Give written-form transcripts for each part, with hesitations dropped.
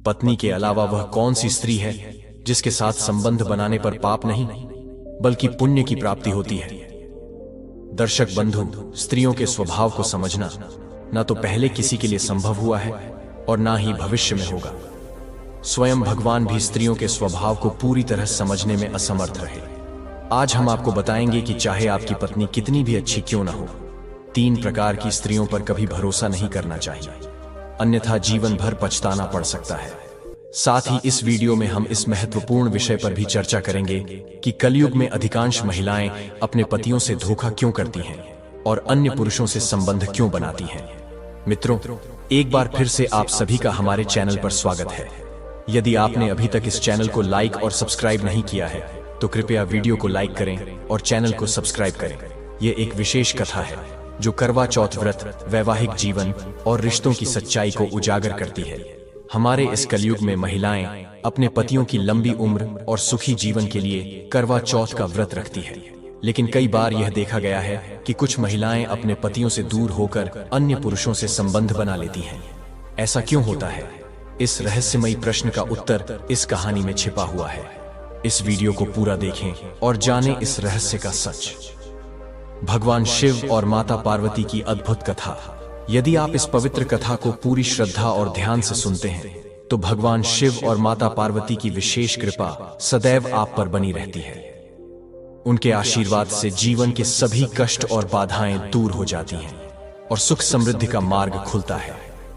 पत्नी के अलावा वह कौन सी स्त्री है जिसके साथ संबंध बनाने पर पाप नहीं बल्कि पुण्य की प्राप्ति होती है। दर्शक बंधु, स्त्रियों के स्वभाव को समझना न तो पहले किसी के लिए संभव हुआ है और ना ही भविष्य में होगा। स्वयं भगवान भी स्त्रियों के स्वभाव को पूरी तरह समझने में असमर्थ रहे। आज हम आपको बताएंगे कि चाहे आपकी पत्नी कितनी भी अच्छी क्यों न हो, 3 प्रकार की स्त्रियों पर कभी भरोसा नहीं करना चाहिए, अन्यथा जीवन भर पछताना पड़ सकता है। साथ ही इस वीडियो में हम इस महत्वपूर्ण विषय पर भी चर्चा करेंगे कि कलयुग में अधिकांश महिलाएं अपने पतियों से धोखा क्यों करती हैं और अन्य पुरुषों से संबंध क्यों बनाती हैं। मित्रों, एक बार फिर से आप सभी का हमारे चैनल पर स्वागत है। यदि आपने अभी तक इस चैनल को लाइक और सब्सक्राइब नहीं किया है तो कृपया वीडियो को लाइक करें और चैनल को सब्सक्राइब करें। यह एक विशेष कथा है जो करवा चौथ व्रत, वैवाहिक जीवन और रिश्तों की सच्चाई को उजागर करती है। हमारे इस कलयुग में महिलाएं अपने पतियों की लंबी उम्र और सुखी जीवन के लिए करवा चौथ का व्रत रखती है, लेकिन कई बार यह देखा गया है कि कुछ महिलाएं अपने पतियों से दूर होकर अन्य पुरुषों से संबंध बना लेती हैं। ऐसा क्यों होता है? इस रहस्यमयी प्रश्न का उत्तर इस कहानी में छिपा हुआ है। इस वीडियो को पूरा देखें और जानें इस रहस्य का सच। भगवान शिव और माता पार्वती की अद्भुत कथा। यदि आप इस पवित्र कथा को पूरी श्रद्धा और ध्यान से सुनते हैं तो भगवान शिव और माता पार्वती की विशेष कृपा सदैव आप पर बनी रहती है। उनके आशीर्वाद से जीवन के सभी कष्ट और बाधाएं दूर हो जाती हैं और सुख समृद्धि का मार्ग खुलता है।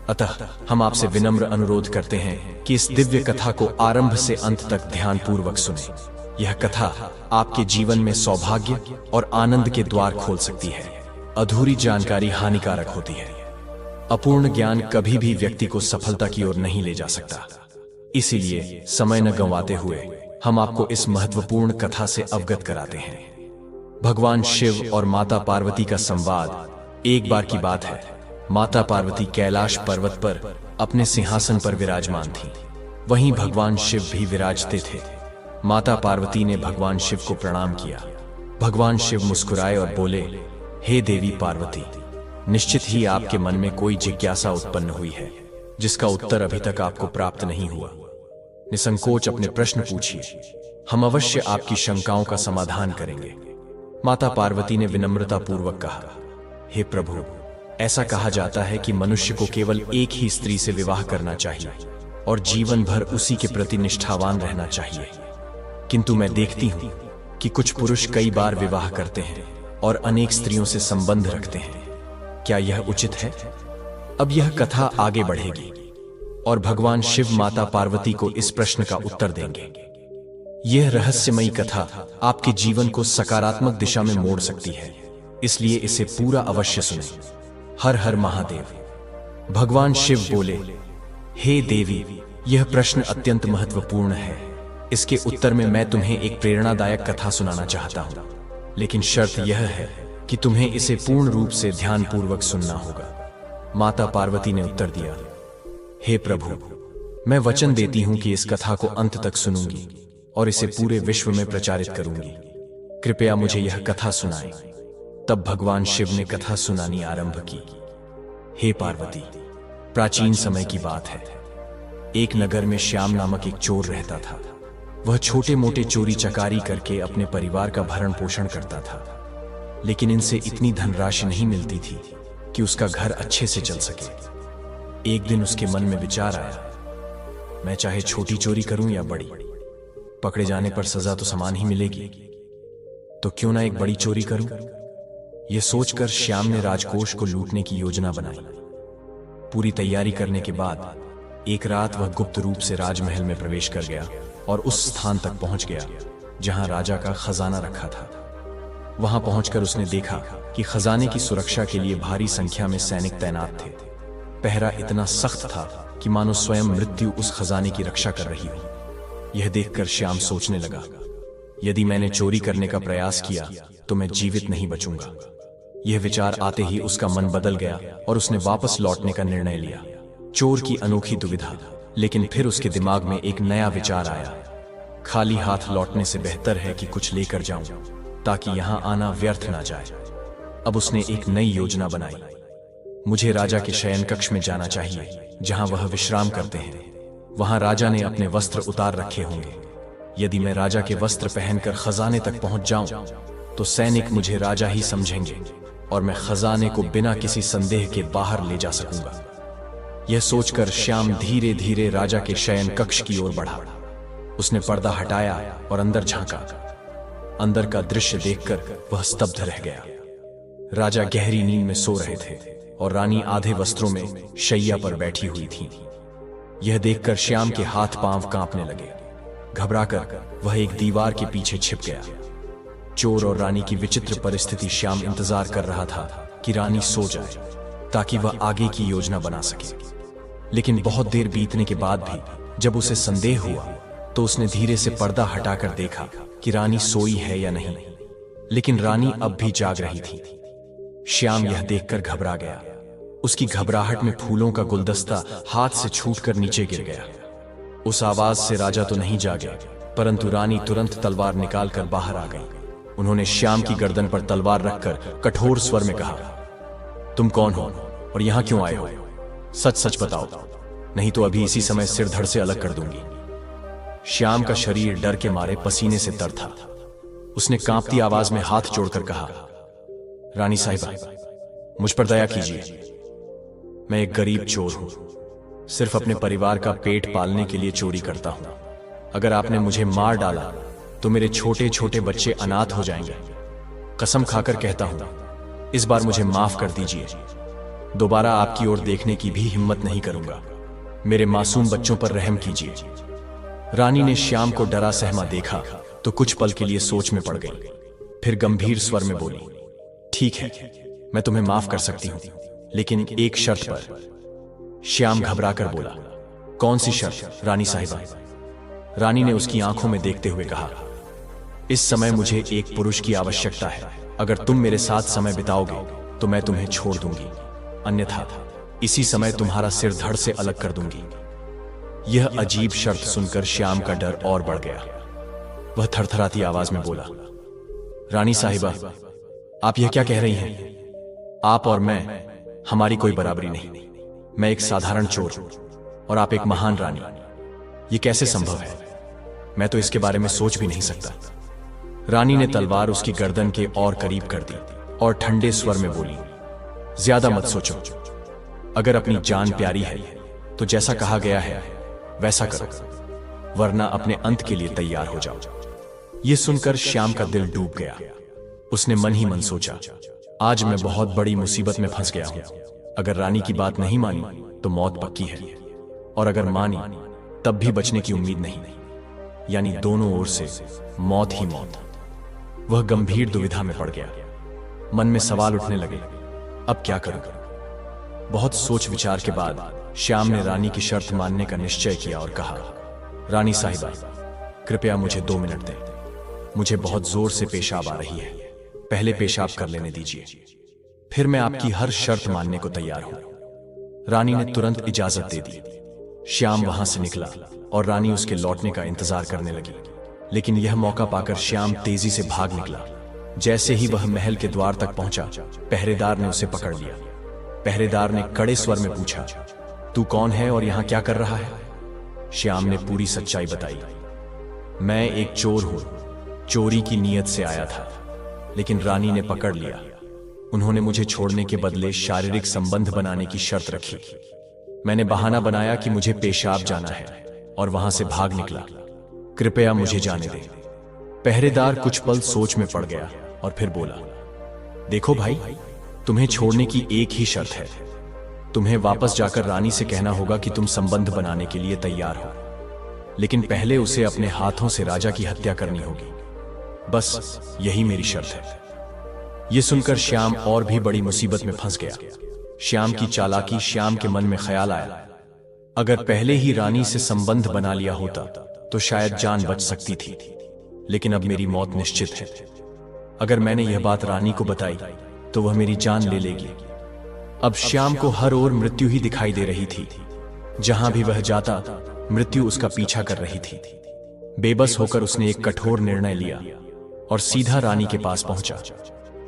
अतः हम आपसे विनम्र अनुरोध करते हैं कि इस दिव्य कथा को आरंभ से अंत तक ध्यानपूर्वक सुनें। यह कथा आपके जीवन में सौभाग्य और आनंद के द्वार खोल सकती है। अधूरी जानकारी हानिकारक होती है। अपूर्ण ज्ञान कभी भी व्यक्ति को सफलता की ओर नहीं ले जा सकता। इसीलिए समय न गंवाते हुए हम आपको इस महत्वपूर्ण कथा से अवगत कराते हैं। भगवान शिव और माता पार्वती का संवाद। एक बार की बात है, माता पार्वती कैलाश पर्वत पर अपने सिंहासन पर विराजमान थी। वहीं भगवान शिव भी विराजते थे। माता पार्वती ने भगवान शिव को प्रणाम किया। भगवान शिव मुस्कुराए और बोले, हे देवी पार्वती, निश्चित ही आपके मन में कोई जिज्ञासा उत्पन्न हुई है जिसका उत्तर अभी तक आपको प्राप्त नहीं हुआ। निसंकोच अपने प्रश्न पूछिए, हम अवश्य आपकी शंकाओं का समाधान करेंगे। माता पार्वती ने विनम्रता पूर्वक कहा, हे प्रभु, ऐसा कहा जाता है कि मनुष्य को केवल एक ही स्त्री से विवाह करना चाहिए और जीवन भर उसी के प्रति निष्ठावान रहना चाहिए, किंतु मैं देखती हूं कि कुछ पुरुष कई बार विवाह करते हैं और अनेक स्त्रियों से संबंध रखते हैं। क्या यह उचित है? अब यह कथा आगे बढ़ेगी और भगवान शिव माता पार्वती को इस प्रश्न का उत्तर देंगे। यह रहस्यमयी कथा आपके जीवन को सकारात्मक दिशा में मोड़ सकती है, इसलिए इसे पूरा अवश्य सुनें। हर हर महादेव। भगवान शिव बोले, हे देवी, यह प्रश्न अत्यंत महत्वपूर्ण है। इसके उत्तर में मैं तुम्हें एक प्रेरणादायक कथा सुनाना चाहता हूं, लेकिन शर्त यह है कि तुम्हें इसे पूर्ण रूप से ध्यानपूर्वक सुनना होगा। माता पार्वती ने उत्तर दिया, हे प्रभु, मैं वचन देती हूं कि इस कथा को अंत तक सुनूंगी और इसे पूरे विश्व में प्रचारित करूंगी। कृपया मुझे यह कथा सुनाएं। तब भगवान शिव ने कथा सुनानी आरंभ की। हे पार्वती, प्राचीन समय की बात है। एक नगर में श्याम नामक एक चोर रहता था। वह छोटे मोटे चोरी चकारी करके अपने परिवार का भरण पोषण करता था, लेकिन इनसे इतनी धनराशि नहीं मिलती थी कि उसका घर अच्छे से चल सके। एक दिन उसके मन में विचार आया, मैं चाहे छोटी चोरी करूं या बड़ी, पकड़े जाने पर सजा तो समान ही मिलेगी, तो क्यों ना एक बड़ी चोरी करूं। यह सोचकर श्याम ने राजकोष को लूटने की योजना बनाई। पूरी तैयारी करने के बाद एक रात वह गुप्त रूप से राजमहल में प्रवेश कर गया और उस स्थान तक पहुंच गया जहां राजा का खजाना रखा था। वहां पहुंचकर उसने देखा कि खजाने की सुरक्षा के लिए भारी संख्या में सैनिक तैनात थे। पहरा इतना सख्त था कि मानो स्वयं मृत्यु उस खजाने की रक्षा कर रही हो। यह देखकर श्याम सोचने लगा, यदि मैंने चोरी करने का प्रयास किया तो मैं जीवित नहीं बचूंगा। यह विचार आते ही उसका मन बदल गया और उसने वापस लौटने का निर्णय लिया। चोर की अनोखी दुविधा, लेकिन फिर उसके दिमाग में एक नया विचार आया, खाली हाथ लौटने से बेहतर है कि कुछ लेकर जाऊं ताकि यहां आना व्यर्थ ना जाए। अब उसने एक नई योजना बनाई। मुझे राजा के शयन कक्ष में जाना चाहिए जहां वह विश्राम करते हैं। वहां राजा ने अपने वस्त्र उतार रखे होंगे। यदि मैं राजा के वस्त्र पहनकर खजाने तक पहुंच जाऊं तो सैनिक मुझे राजा ही समझेंगे और मैं खजाने को बिना किसी संदेह के बाहर ले जा सकूंगा। यह सोचकर श्याम धीरे धीरे राजा के शयन कक्ष की ओर बढ़ा। उसने पर्दा हटाया और अंदर झांका। अंदर का दृश्य देखकर वह स्तब्ध रह गया। राजा गहरी नींद में सो रहे थे और रानी आधे वस्त्रों में शैया पर बैठी हुई थी। यह देखकर श्याम के हाथ पांव कांपने लगे। घबराकर वह एक दीवार के पीछे छिप गया। चोर और रानी की विचित्र परिस्थिति। श्याम इंतजार कर रहा था कि रानी सो जाए ताकि वह आगे की योजना बना सके। लेकिन बहुत देर बीतने के बाद भी जब उसे संदेह हुआ तो उसने धीरे से पर्दा हटाकर देखा कि रानी सोई है या नहीं। लेकिन रानी अब भी जाग रही थी। श्याम यह देखकर घबरा गया। उसकी घबराहट में फूलों का गुलदस्ता हाथ से छूटकर नीचे गिर गया। उस आवाज से राजा तो नहीं जागे, परंतु रानी तुरंत तलवार निकालकर बाहर आ गई। उन्होंने श्याम की गर्दन पर तलवार रखकर कठोर स्वर में कहा, तुम कौन हो और यहां क्यों आए हो? सच सच बताओ, नहीं तो अभी इसी समय सिर धड़ से अलग कर दूंगी। श्याम का शरीर डर के मारे पसीने से तर था। उसने कांपती आवाज में हाथ जोड़कर कहा, रानी साहिबा, मुझ पर दया कीजिए। मैं एक गरीब चोर हूं, सिर्फ अपने परिवार का पेट पालने के लिए चोरी करता हूं। अगर आपने मुझे मार डाला तो मेरे छोटे छोटे बच्चे अनाथ हो जाएंगे। कसम खाकर कहता हूं, इस बार मुझे माफ कर दीजिए। दोबारा आपकी ओर देखने की भी हिम्मत नहीं करूंगा। मेरे मासूम बच्चों पर रहम कीजिए। रानी ने श्याम को डरा सहमा देखा तो कुछ पल के लिए सोच में पड़ गई। फिर गंभीर स्वर में बोली, ठीक है, मैं तुम्हें माफ कर सकती हूं, लेकिन एक शर्त पर। श्याम घबराकर बोला, कौन सी शर्त रानी साहिबा? रानी ने उसकी आंखों में देखते हुए कहा, इस समय मुझे एक पुरुष की आवश्यकता है। अगर तुम मेरे साथ समय बिताओगे तो मैं तुम्हें छोड़ दूंगी, अन्यथा इसी समय तुम्हारा सिर धड़ से अलग कर दूंगी। यह अजीब शर्त सुनकर श्याम का डर और बढ़ गया। वह थरथराती आवाज में बोला, रानी साहिबा, आप यह क्या कह रही हैं? आप और मैं, हमारी कोई बराबरी नहीं। मैं एक साधारण चोर हूं और आप एक महान रानी। यह कैसे संभव है? मैं तो इसके बारे में सोच भी नहीं सकता। रानी ने तलवार उसकी गर्दन के और करीब कर दी और ठंडे स्वर में बोली, ज्यादा मत सोचो। अगर अपनी जान प्यारी है तो जैसा कहा गया है वैसा करो, वरना अपने अंत के लिए तैयार हो जाओ। यह सुनकर श्याम का दिल डूब गया। उसने मन ही मन सोचा, आज मैं बहुत बड़ी मुसीबत में फंस गया हूं। अगर रानी की बात नहीं मानी तो मौत पक्की है, और अगर मानी तब भी बचने की उम्मीद नहीं, यानी दोनों ओर से मौत ही मौत। वह गंभीर दुविधा में पड़ गया। मन में सवाल उठने लगे, अब क्या करूं? बहुत सोच विचार के बाद श्याम ने रानी की शर्त मानने का निश्चय किया और कहा, रानी साहिबा, कृपया मुझे 2 मिनट दें। मुझे बहुत जोर से पेशाब आ रही है। पहले पेशाब कर लेने दीजिए, फिर मैं आपकी हर शर्त मानने को तैयार हूं। रानी ने तुरंत इजाजत दे दी। श्याम वहां से निकला और रानी उसके लौटने का इंतजार करने लगी। लेकिन यह मौका पाकर श्याम तेजी से भाग निकला। जैसे ही वह महल के द्वार तक पहुंचा, पहरेदार ने उसे पकड़ लिया। पहरेदार ने कड़े स्वर में पूछा, तू कौन है और यहां क्या कर रहा है? श्याम ने पूरी सच्चाई बताई। मैं एक चोर हूं, चोरी की नीयत से आया था, लेकिन रानी ने पकड़ लिया। उन्होंने मुझे छोड़ने के बदले शारीरिक संबंध बनाने की शर्त रखी। मैंने बहाना बनाया कि मुझे पेशाब जाना है और वहां से भाग निकला। कृपया मुझे जाने दें। पहरेदार कुछ पल सोच में पड़ गया और फिर बोला, देखो भाई, तुम्हें छोड़ने की एक ही शर्त है। तुम्हें वापस जाकर रानी से कहना होगा कि तुम संबंध बनाने के लिए तैयार हो, लेकिन पहले उसे अपने हाथों से राजा की हत्या करनी होगी। बस यही मेरी शर्त है। यह सुनकर श्याम और भी बड़ी मुसीबत में फंस गया। श्याम की चालाकी। श्याम के मन में ख्याल आया, अगर पहले ही रानी से संबंध बना लिया होता तो शायद जान बच सकती थी, लेकिन अब मेरी मौत निश्चित है। अगर मैंने यह बात रानी को बताई तो वह मेरी जान ले लेगी। अब श्याम को हर ओर मृत्यु ही दिखाई दे रही थी। जहां भी वह जाता, मृत्यु उसका पीछा कर रही थी। बेबस होकर उसने एक कठोर निर्णय लिया और सीधा रानी के पास पहुंचा।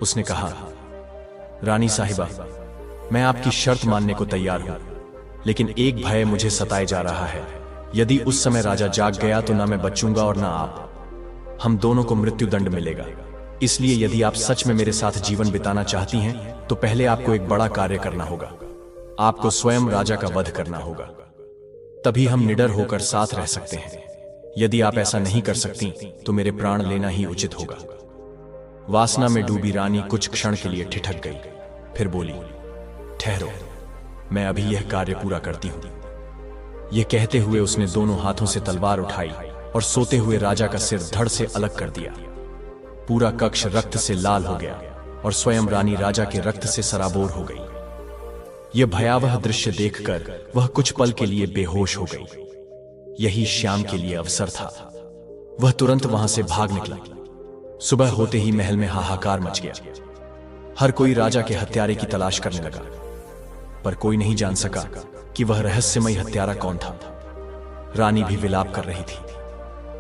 उसने कहा, रानी साहिबा, मैं आपकी शर्त मानने को तैयार हूं, लेकिन एक भय मुझे सताए जा रहा है। यदि उस समय राजा जाग गया तो ना मैं बचूंगा और ना आप। हम दोनों को मृत्यु दंड मिलेगा। इसलिए यदि आप सच में मेरे साथ जीवन बिताना चाहती हैं तो पहले आपको एक बड़ा कार्य करना होगा। आपको स्वयं राजा का वध करना होगा, तभी हम निडर होकर साथ रह सकते हैं। यदि आप ऐसा नहीं कर सकती तो मेरे प्राण लेना ही उचित होगा। वासना में डूबी रानी कुछ क्षण के लिए ठिठक गई, फिर बोली, ठहरो, मैं अभी यह कार्य पूरा करती हूं। यह कहते हुए उसने दोनों हाथों से तलवार उठाई और सोते हुए राजा का सिर धड़ से अलग कर दिया। पूरा कक्ष रक्त से लाल हो गया और स्वयं रानी राजा के रक्त से सराबोर हो गई। यह भयावह दृश्य देखकर वह कुछ पल के लिए बेहोश हो गई। यही श्याम के लिए अवसर था। वह तुरंत वहां से भाग निकला। सुबह होते ही महल में हाहाकार मच गया। हर कोई राजा के हत्यारे की तलाश करने लगा, पर कोई नहीं जान सका कि वह रहस्यमय हत्यारा कौन था। रानी भी विलाप कर रही थी।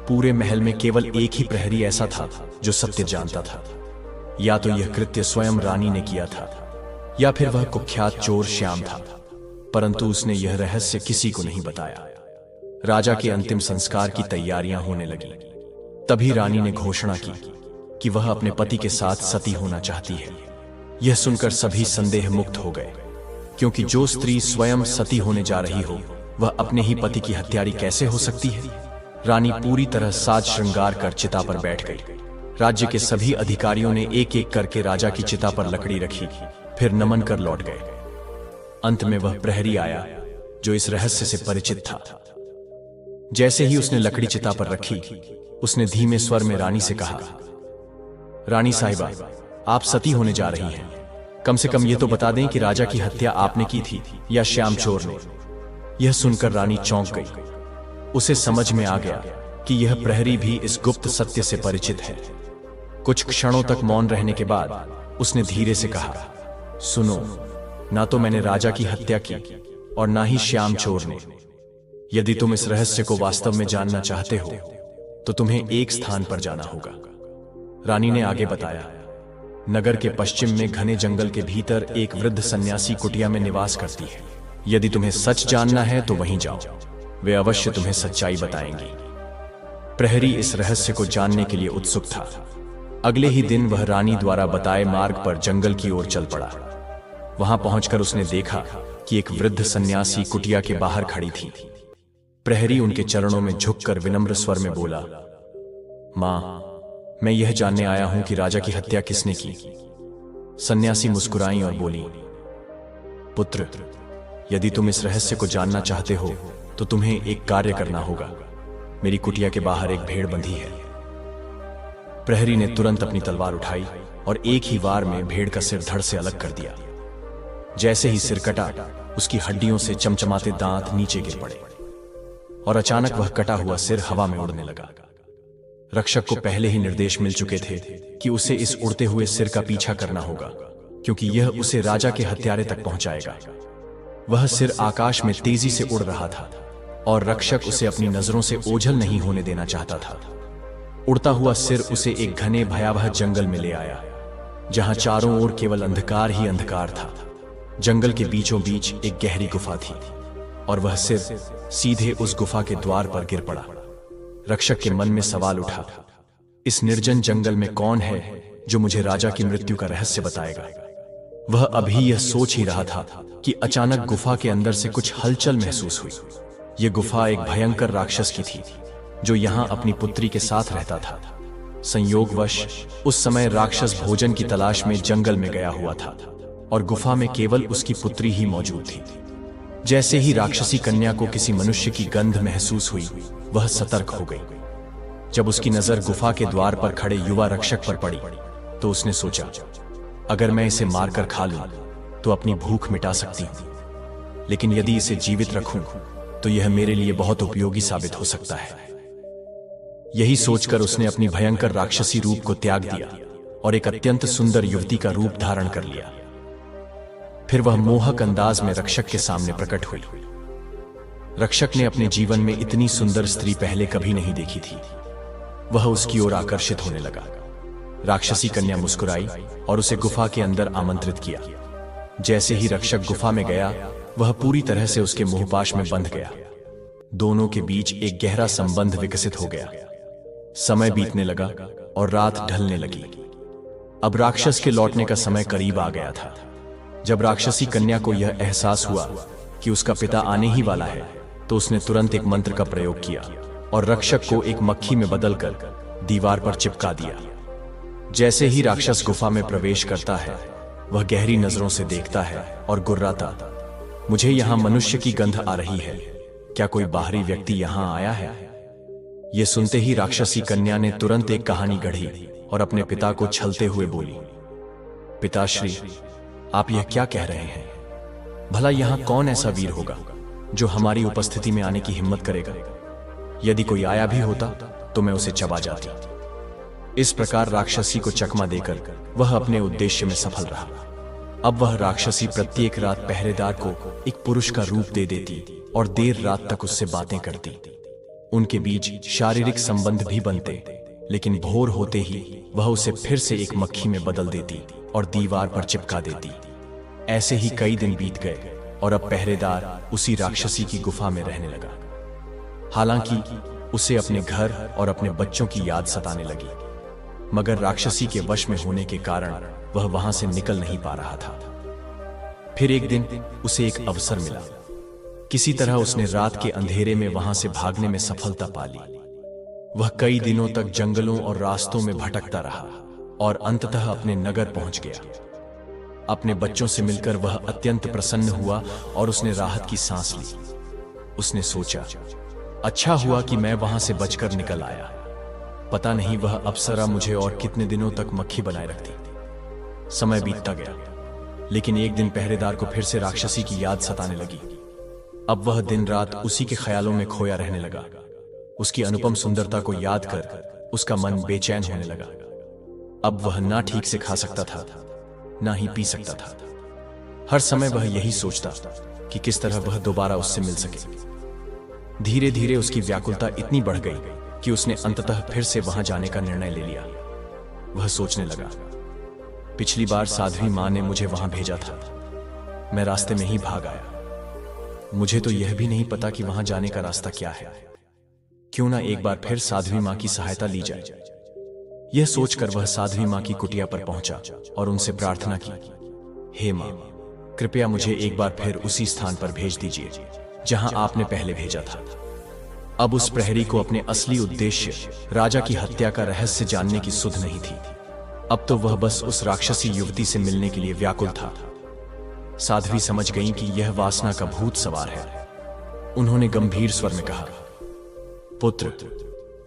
पूरे महल में केवल एक ही प्रहरी ऐसा था जो सत्य जानता था। या तो यह कृत्य स्वयं रानी ने किया था या फिर वह कुख्यात चोर श्याम था, परंतु उसने यह रहस्य किसी को नहीं बताया। राजा के अंतिम संस्कार की तैयारियां होने लगी। तभी रानी ने घोषणा की कि वह अपने पति के साथ सती होना चाहती है। यह सुनकर सभी संदेह मुक्त हो गए, क्योंकि जो स्त्री स्वयं सती होने जा रही हो वह अपने ही पति की हत्यारी कैसे हो सकती है। रानी पूरी तरह साज श्रृंगार कर चिता पर बैठ गई। राज्य के सभी अधिकारियों ने एक एक करके राजा की चिता पर लकड़ी रखी, फिर नमन कर लौट गए। अंत में वह प्रहरी आया जो इस रहस्य से परिचित था। जैसे ही उसने लकड़ी चिता पर रखी, उसने धीमे स्वर में रानी से कहा, रानी साहिबा, आप सती होने जा रही हैं। कम से कम ये तो बता दें कि राजा की हत्या आपने की थी या श्याम चोर ने। यह सुनकर रानी चौंक गई। उसे समझ में आ गया कि यह प्रहरी भी इस गुप्त सत्य से परिचित है। कुछ क्षणों तक मौन रहने के बाद उसने धीरे से कहा, सुनो, ना तो मैंने राजा की हत्या की और ना ही श्याम चोर ने। यदि तुम इस रहस्य को वास्तव में जानना चाहते हो तो तुम्हें एक स्थान पर जाना होगा। रानी ने आगे बताया, नगर के पश्चिम में घने जंगल के भीतर एक वृद्ध सन्यासी कुटिया में निवास करती है। यदि तुम्हें सच जानना है तो वहीं जाओ, वे अवश्य तुम्हें सच्चाई बताएंगी। प्रहरी इस रहस्य को जानने के लिए उत्सुक था। अगले ही दिन वह रानी द्वारा बताए मार्ग पर जंगल की ओर चल पड़ा। वहां पहुंचकर उसने देखा कि एक वृद्ध सन्यासी कुटिया के बाहर खड़ी थी। प्रहरी उनके चरणों में झुककर विनम्र स्वर में बोला, मां, मैं यह जानने आया हूं कि राजा की हत्या किसने की। सन्यासी मुस्कुराई और बोली, पुत्र, यदि तुम इस रहस्य को जानना चाहते हो तो तुम्हें एक कार्य करना होगा। मेरी कुटिया के बाहर एक भेड़ बंधी है। प्रहरी ने तुरंत अपनी तलवार उठाई और एक ही वार में भेड़ का सिर धड़ से अलग कर दिया। जैसे ही सिर कटा, उसकी हड्डियों से चमचमाते दांत नीचे गिर पड़े और अचानक वह कटा हुआ सिर हवा में उड़ने लगा। रक्षक को पहले ही निर्देश मिल चुके थे कि उसे इस उड़ते हुए सिर का पीछा करना होगा, क्योंकि यह उसे राजा के हत्यारे तक पहुंचाएगा। वह सिर आकाश में तेजी से उड़ रहा था और रक्षक उसे अपनी नजरों से ओझल नहीं होने देना चाहता था। उड़ता हुआ सिर उसे एक घने भयावह जंगल में ले आया, जहां चारों ओर केवल अंधकार ही अंधकार था। जंगल के बीचों बीच एक गहरी गुफा थी और वह सिर सीधे उस गुफा के द्वार पर गिर पड़ा। रक्षक के मन में सवाल उठा, इस निर्जन जंगल में कौन है जो मुझे राजा की मृत्यु का रहस्य बताएगा। वह अभी यह सोच ही रहा था कि अचानक गुफा के अंदर से कुछ हलचल महसूस हुई। यह गुफा एक भयंकर राक्षस की थी जो यहां अपनी पुत्री के साथ रहता था। संयोगवश उस समय राक्षस भोजन की तलाश में जंगल में गया हुआ था और गुफा में केवल उसकी पुत्री ही मौजूद थी। जैसे ही राक्षसी कन्या को किसी मनुष्य की गंध महसूस हुई, वह सतर्क हो गई। जब उसकी नजर गुफा के द्वार पर खड़े युवा रक्षक पर पड़ी तो उसने सोचा, अगर मैं इसे मारकर खा लूं तो अपनी भूख मिटा सकती हूं, लेकिन यदि इसे जीवित रखूं तो यह मेरे लिए बहुत उपयोगी साबित हो सकता है। यही सोचकर उसने अपनी भयंकर राक्षसी रूप को त्याग दिया और एक अत्यंत सुंदर युवती का रूप धारण कर लिया। फिर वह मोहक अंदाज में रक्षक के सामने प्रकट हुई। रक्षक ने अपने जीवन में इतनी सुंदर स्त्री पहले कभी नहीं देखी थी। वह उसकी ओर आकर्षित होने लगा। राक्षसी कन्या मुस्कुराई और उसे गुफा के अंदर आमंत्रित किया। जैसे ही रक्षक गुफा में गया, वह पूरी तरह से उसके मुंहपाश में बंध गया। दोनों के बीच एक गहरा संबंध विकसित हो गया। समय बीतने लगा और रात ढलने लगी। अब राक्षस के लौटने का समय करीब आ गया था। जब राक्षसी कन्या को यह एहसास हुआ कि उसका पिता आने ही वाला है, तो उसने तुरंत एक मंत्र का प्रयोग किया और रक्षक को एक मक्खी में बदलकर दीवार पर चिपका दिया। जैसे ही राक्षस गुफा में प्रवेश करता है, वह गहरी नजरों से देखता है और गुर्राता, मुझे यहां मनुष्य की गंध आ रही है, क्या कोई बाहरी व्यक्ति यहां आया है? यह सुनते ही राक्षसी कन्या ने तुरंत एक कहानी गढ़ी और अपने पिता को छलते हुए बोली, पिताश्री, आप यह क्या कह रहे हैं? भला यहां कौन ऐसा वीर होगा जो हमारी उपस्थिति में आने की हिम्मत करेगा? यदि कोई आया भी होता तो मैं उसे चबा जाती। इस प्रकार राक्षसी को चकमा देकर वह अपने उद्देश्य में सफल रहा। अब वह राक्षसी प्रत्येक रात पहरेदार को एक पुरुष का रूप दे देती और देर रात तक उससे बातें करती। उनके बीच शारीरिक संबंध भी बनते, लेकिन भोर होते ही वह उसे फिर से एक मक्खी में बदल देती और दीवार पर चिपका देती। ऐसे ही कई दिन बीत गए और अब पहरेदार उसी राक्षसी की गुफा में रहने लगा। हालांकि उसे अपने घर और अपने बच्चों की याद सताने लगी, मगर राक्षसी के वश में होने के कारण वह वहां से निकल नहीं पा रहा था। फिर एक दिन उसे एक अवसर मिला। किसी तरह उसने रात के अंधेरे में वहां से भागने में सफलता पा ली। वह कई दिनों तक जंगलों और रास्तों में भटकता रहा और अंततः अपने नगर पहुंच गया। अपने बच्चों से मिलकर वह अत्यंत प्रसन्न हुआ और उसने राहत की सांस ली। उसने सोचा, अच्छा हुआ कि मैं वहां से बचकर निकल आया। पता नहीं वह अप्सरा मुझे और कितने दिनों तक मक्खी बनाए रखती। समय बीतता गया, लेकिन एक दिन पहरेदार को फिर से राक्षसी की याद सताने लगी। अब वह दिन रात उसी के ख्यालों में खोया रहने लगा। उसकी अनुपम सुंदरता को याद कर उसका मन बेचैन होने लगा। अब वह ना ठीक से खा सकता था, ना ही पी सकता था। हर समय वह यही सोचता कि किस तरह वह दोबारा उससे मिल सके। धीरे धीरे उसकी व्याकुलता इतनी बढ़ गई कि उसने अंततः फिर से वहां जाने का निर्णय ले लिया। वह सोचने लगा, पिछली बार साध्वी मां ने मुझे वहां भेजा था, मैं रास्ते में ही भाग आया। मुझे तो यह भी नहीं पता कि वहां जाने का रास्ता क्या है। क्यों ना एक बार फिर साध्वी मां की सहायता ली जाए। यह सोचकर वह साध्वी मां की कुटिया पर पहुंचा और उनसे प्रार्थना की, हे मां, कृपया मुझे एक बार फिर उसी स्थान पर भेज दीजिए जहां आपने पहले भेजा था। अब उस प्रहरी को अपने असली उद्देश्य राजा की हत्या का रहस्य जानने की सुध नहीं थी। अब तो वह बस उस राक्षसी युवती से मिलने के लिए व्याकुल था। साध्वी समझ गईं कि यह वासना का भूत सवार है। उन्होंने गंभीर स्वर में कहा, पुत्र,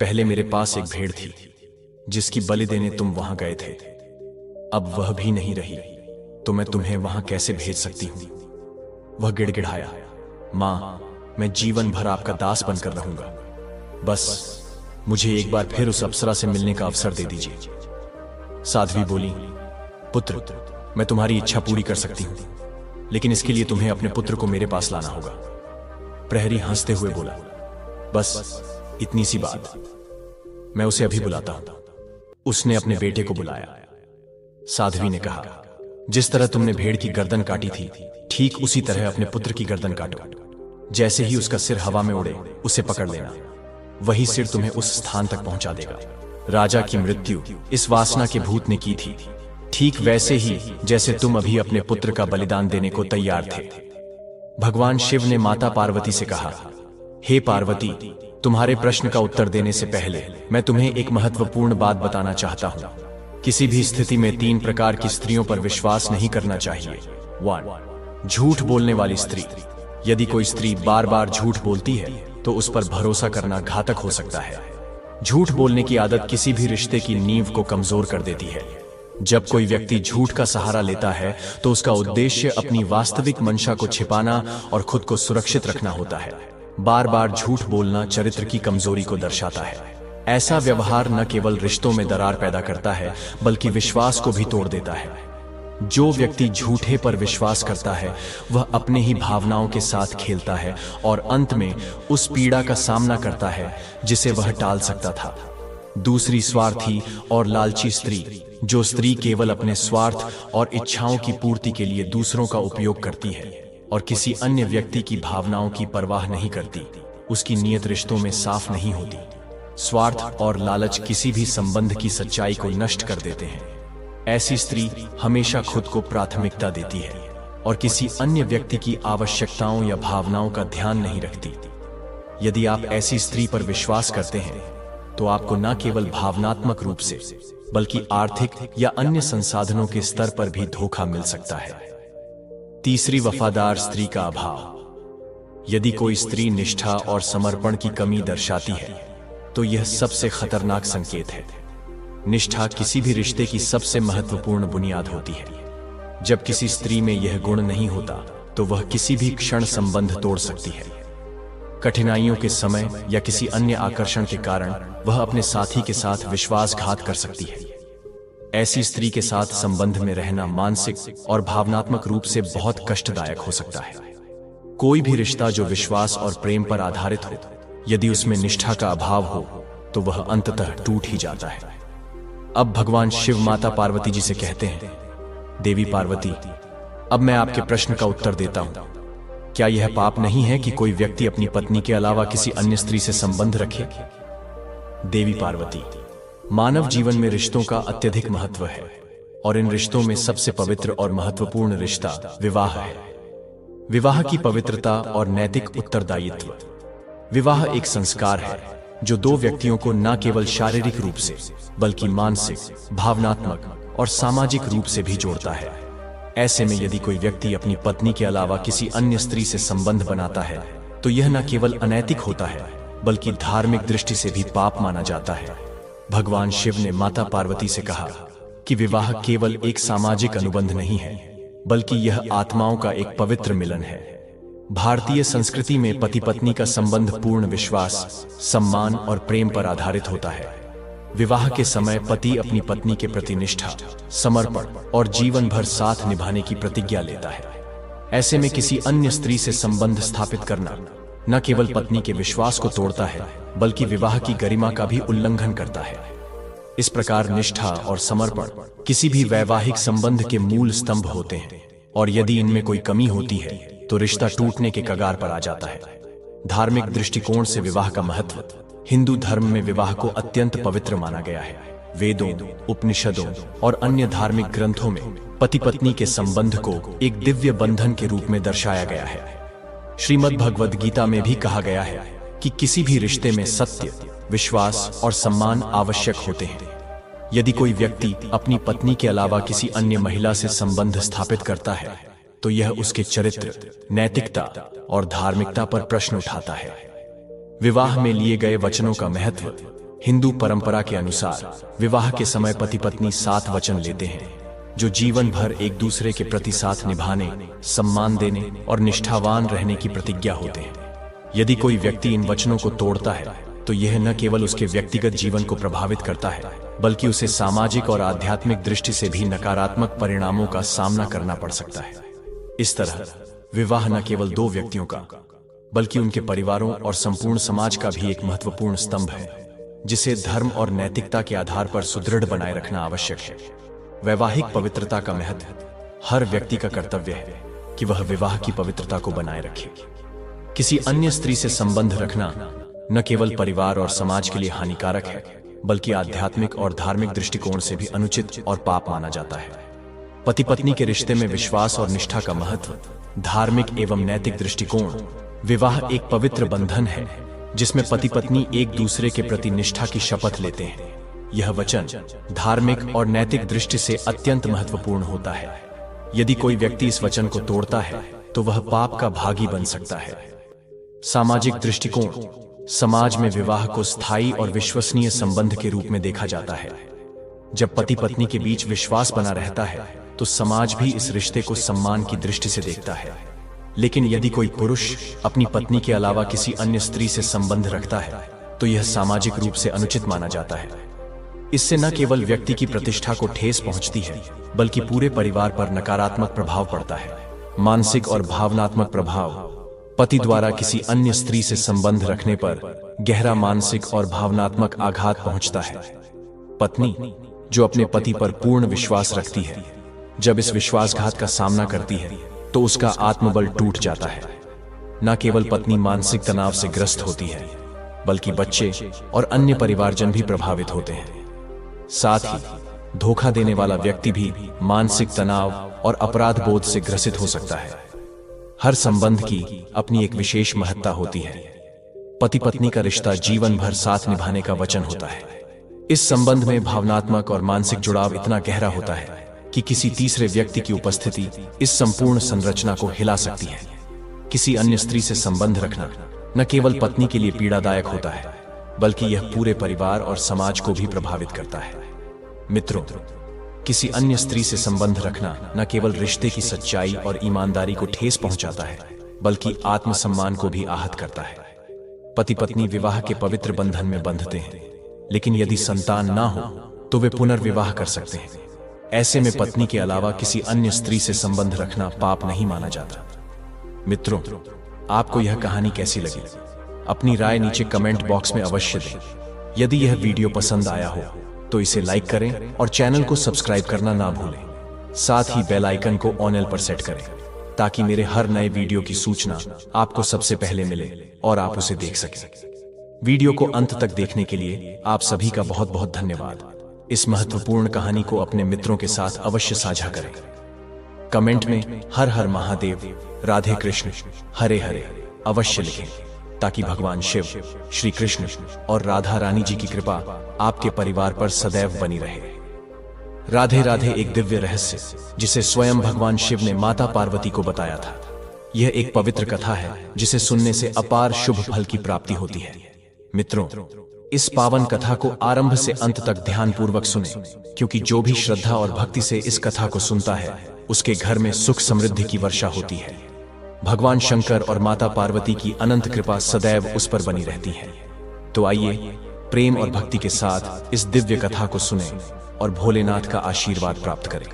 पहले मेरे पास एक भेड़ थी जिसकी बलि देने तुम वहां गए थे। अब वह भी नहीं रही तो मैं तुम्हें वहां कैसे भेज सकती हूं? वह गिड़गिड़ाया, मां, मैं जीवन भर आपका दास बनकर रहूंगा। बस मुझे एक बार फिर उस अप्सरा से मिलने का अवसर दे दीजिए। साध्वी बोली, पुत्र, मैं तुम्हारी इच्छा पूरी कर सकती हूं, लेकिन इसके लिए तुम्हें अपने पुत्र को मेरे पास लाना होगा। प्रहरी हंसते हुए बोला, बस इतनी सी बात, मैं उसे अभी बुलाता हूं। उसने अपने बेटे को बुलाया। साध्वी ने कहा, जिस तरह तुमने भेड़ की गर्दन काटी थी, ठीक उसी तरह अपने पुत्र की गर्दन काटो। जैसे ही उसका सिर हवा में उड़े, उसे पकड़ लेना। वही सिर तुम्हें उस स्थान तक पहुंचा देगा। राजा की मृत्यु इस वासना के भूत ने की थी, ठीक वैसे ही जैसे तुम अभी अपने पुत्र का बलिदान देने को तैयार थे। भगवान शिव ने माता पार्वती से कहा, हे पार्वती, तुम्हारे प्रश्न का उत्तर देने से पहले मैं तुम्हें एक महत्वपूर्ण बात बताना चाहता हूं। किसी भी स्थिति में 3 प्रकार की स्त्रियों पर विश्वास नहीं करना चाहिए। 1. झूठ बोलने वाली स्त्री। यदि कोई स्त्री बार बार झूठ बोलती है तो उस पर भरोसा करना घातक हो सकता है। झूठ बोलने की आदत किसी भी रिश्ते की नींव को कमजोर कर देती है। जब कोई व्यक्ति झूठ का सहारा लेता है तो उसका उद्देश्य अपनी वास्तविक मंशा को छिपाना और खुद को सुरक्षित रखना होता है। बार बार झूठ बोलना चरित्र की कमजोरी को दर्शाता है। ऐसा व्यवहार न केवल रिश्तों में दरार पैदा करता है, बल्कि विश्वास को भी तोड़ देता है। जो व्यक्ति झूठे पर विश्वास करता है, वह अपने ही भावनाओं के साथ खेलता है और अंत में उस पीड़ा का सामना करता है जिसे वह टाल सकता था। दूसरी, स्वार्थी और लालची स्त्री। जो स्त्री केवल अपने स्वार्थ और इच्छाओं की पूर्ति के लिए दूसरों का उपयोग करती है और किसी अन्य व्यक्ति की भावनाओं की परवाह नहीं करती। उसकी नीयत रिश्तों में साफ नहीं होती। स्वार्थ और लालच किसी भी संबंध की सच्चाई को नष्ट कर देते हैं। ऐसी स्त्री हमेशा खुद को प्राथमिकता देती है और किसी अन्य व्यक्ति की आवश्यकताओं या भावनाओं का ध्यान नहीं रखती। यदि आप ऐसी स्त्री पर विश्वास करते हैं तो आपको न केवल भावनात्मक रूप से बल्कि आर्थिक या अन्य संसाधनों के स्तर पर भी धोखा मिल सकता है। तीसरी, वफादार स्त्री का अभाव। यदि कोई स्त्री निष्ठा और समर्पण की कमी दर्शाती है तो यह सबसे खतरनाक संकेत है। निष्ठा किसी भी रिश्ते की सबसे महत्वपूर्ण बुनियाद होती है। जब किसी स्त्री में यह गुण नहीं होता तो वह किसी भी क्षण संबंध तोड़ सकती है। कठिनाइयों के समय या किसी अन्य आकर्षण के कारण वह अपने साथी के साथ विश्वासघात कर सकती है। ऐसी स्त्री के साथ संबंध में रहना मानसिक और भावनात्मक रूप से बहुत कष्टदायक हो सकता है। कोई भी रिश्ता जो विश्वास और प्रेम पर आधारित हो, यदि उसमें निष्ठा का अभाव हो तो वह अंततः टूट ही जाता है। अब भगवान शिव माता पार्वती जी से कहते हैं, देवी पार्वती, अब मैं आपके प्रश्न का उत्तर देता हूं। क्या यह पाप नहीं है कि कोई व्यक्ति अपनी पत्नी के अलावा किसी अन्य स्त्री से संबंध रखे? देवी पार्वती, मानव जीवन में रिश्तों का अत्यधिक महत्व है और इन रिश्तों में सबसे पवित्र और महत्वपूर्ण रिश्ता विवाह है। विवाह की पवित्रता और नैतिक उत्तरदायित्व। विवाह एक संस्कार है जो दो व्यक्तियों को न केवल शारीरिक रूप से बल्कि मानसिक, भावनात्मक और सामाजिक रूप से भी जोड़ता है। ऐसे में यदि कोई व्यक्ति अपनी पत्नी के अलावा किसी अन्य स्त्री से संबंध बनाता है तो यह न केवल अनैतिक होता है बल्कि धार्मिक दृष्टि से भी पाप माना जाता है। भगवान शिव ने माता पार्वती से कहा कि विवाह केवल एक सामाजिक अनुबंध नहीं है बल्कि यह आत्माओं का एक पवित्र मिलन है। भारतीय संस्कृति में पति पत्नी का संबंध पूर्ण विश्वास, सम्मान और प्रेम पर आधारित होता है। विवाह के समय पति अपनी पत्नी के प्रति निष्ठा, समर्पण और जीवन भर साथ निभाने की प्रतिज्ञा लेता है। ऐसे में किसी अन्य स्त्री से संबंध स्थापित करना न केवल पत्नी के विश्वास को तोड़ता है बल्कि विवाह की गरिमा का भी उल्लंघन करता है। इस प्रकार निष्ठा और समर्पण किसी भी वैवाहिक संबंध के मूल स्तंभ होते हैं और यदि इनमें कोई कमी होती है तो रिश्ता टूटने के कगार पर आ जाता है। धार्मिक दृष्टिकोण से विवाह का महत्व। हिंदू धर्म में विवाह को अत्यंत पवित्र माना गया है। वेदों, उपनिषदों और अन्य धार्मिक ग्रंथों में पति पत्नी के संबंध को एक दिव्य बंधन के रूप में दर्शाया गया है। श्रीमद् भगवद गीता में भी कहा गया है कि किसी भी रिश्ते में सत्य, विश्वास और सम्मान आवश्यक होते हैं। यदि कोई व्यक्ति अपनी पत्नी के अलावा किसी अन्य महिला से संबंध स्थापित करता है तो यह उसके चरित्र, नैतिकता और धार्मिकता पर प्रश्न उठाता है। विवाह में लिए गए वचनों का महत्व। हिंदू परंपरा के अनुसार विवाह के समय पति पत्नी 7 वचन लेते हैं जो जीवन भर एक दूसरे के प्रति साथ निभाने, सम्मान देने और निष्ठावान रहने की प्रतिज्ञा होते हैं। यदि कोई व्यक्ति इन वचनों को तोड़ता है तो यह न केवल उसके व्यक्तिगत जीवन को प्रभावित करता है बल्कि उसे सामाजिक और आध्यात्मिक दृष्टि से भी नकारात्मक परिणामों का सामना करना पड़ सकता है। इस तरह विवाह न केवल 2 व्यक्तियों का बल्कि उनके परिवारों और संपूर्ण समाज का भी एक महत्वपूर्ण स्तंभ है जिसे धर्म और नैतिकता के आधार पर सुदृढ़ बनाए रखना आवश्यक है। वैवाहिक पवित्रता का महत्व। हर व्यक्ति का कर्तव्य है कि वह विवाह की पवित्रता को बनाए रखे। किसी अन्य स्त्री से संबंध रखना न केवल परिवार और समाज के लिए हानिकारक है बल्कि आध्यात्मिक और धार्मिक दृष्टिकोण से भी अनुचित और पाप माना जाता है। पति पत्नी के रिश्ते में विश्वास और निष्ठा का महत्व। धार्मिक एवं नैतिक दृष्टिकोण। विवाह एक पवित्र बंधन है जिसमें पति पत्नी एक दूसरे के प्रति निष्ठा की शपथ लेते हैं। यह वचन धार्मिक और नैतिक दृष्टि से अत्यंत महत्वपूर्ण होता है। यदि कोई व्यक्ति इस वचन को तोड़ता है तो वह पाप का भागी बन सकता है। सामाजिक दृष्टिकोण। समाज में विवाह को स्थायी और विश्वसनीय संबंध के रूप में देखा जाता है। जब पति पत्नी के बीच विश्वास बना रहता है तो समाज भी इस रिश्ते को सम्मान की दृष्टि से देखता है। लेकिन यदि कोई पुरुष अपनी पत्नी के अलावा किसी अन्य स्त्री से संबंध रखता है तो यह सामाजिक रूप से अनुचित माना जाता है। इससे न केवल व्यक्ति की प्रतिष्ठा को ठेस पहुंचती है बल्कि पूरे परिवार पर नकारात्मक प्रभाव पड़ता है। मानसिक और भावनात्मक प्रभाव। पति द्वारा किसी अन्य स्त्री से संबंध रखने पर गहरा मानसिक और भावनात्मक आघात पहुंचता है। पत्नी जो अपने पति पर पूर्ण विश्वास रखती है, जब इस विश्वासघात का सामना करती है तो उसका आत्मबल टूट जाता है। न केवल पत्नी मानसिक तनाव से ग्रस्त होती है, बल्कि बच्चे और अन्य परिवारजन भी प्रभावित होते हैं। साथ ही धोखा देने वाला व्यक्ति भी मानसिक तनाव और अपराध बोध से ग्रसित हो सकता है। हर संबंध की अपनी एक विशेष महत्ता होती है। पति पत्नी का रिश्ता जीवन भर साथ निभाने का वचन होता है। इस संबंध में भावनात्मक और मानसिक जुड़ाव इतना गहरा होता है कि किसी तीसरे व्यक्ति की उपस्थिति इस संपूर्ण संरचना को हिला सकती है। किसी अन्य स्त्री से संबंध रखना न केवल पत्नी के लिए पीड़ादायक होता है, बल्कि यह पूरे परिवार और समाज को भी प्रभावित करता है। मित्रों, किसी अन्य स्त्री से संबंध रखना न केवल रिश्ते की सच्चाई और ईमानदारी को ठेस पहुंचाता है, बल्कि आत्मसम्मान को भी आहत करता है। पति पत्नी विवाह के पवित्र बंधन में बंधते हैं, लेकिन यदि संतान ना हो तो वे पुनर्विवाह कर सकते हैं। ऐसे में पत्नी के अलावा किसी अन्य स्त्री से संबंध रखना पाप नहीं माना जाता। मित्रों, आपको यह कहानी कैसी लगी? अपनी राय नीचे कमेंट बॉक्स में अवश्य दें। यदि यह वीडियो पसंद आया हो तो इसे लाइक करें और चैनल को सब्सक्राइब करना ना भूलें। साथ ही बेल आइकन को ऑन पर सेट करें ताकि मेरे हर नए वीडियो की सूचना आपको सबसे पहले मिले और आप उसे देख सकें। वीडियो को अंत तक देखने के लिए आप सभी का बहुत बहुत धन्यवाद। इस महत्वपूर्ण कहानी को अपने मित्रों के साथ अवश्य साझा करें। कमेंट में हर हर महादेव, राधे कृष्ण, हरे हरे अवश्य लिखें ताकि भगवान शिव, श्री कृष्ण और राधा रानी जी की कृपा आपके परिवार पर सदैव बनी रहे। राधे राधे एक दिव्य रहस्य जिसे स्वयं भगवान शिव ने माता पार्वती को बताया था। यह एक पवित्र कथा है जिसे सुनने से अपार शुभ फल की प्राप्ति होती है। मित्रों, इस पावन कथा को आरंभ से अंत तक ध्यानपूर्वक सुने, क्योंकि जो भी श्रद्धा और भक्ति से इस कथा को सुनता है उसके घर में सुख समृद्धि की वर्षा होती है। भगवान शंकर और माता पार्वती की अनंत कृपा सदैव उस पर बनी रहती है। तो आइए प्रेम और भक्ति के साथ इस दिव्य कथा को सुने और भोलेनाथ का आशीर्वाद प्राप्त करें।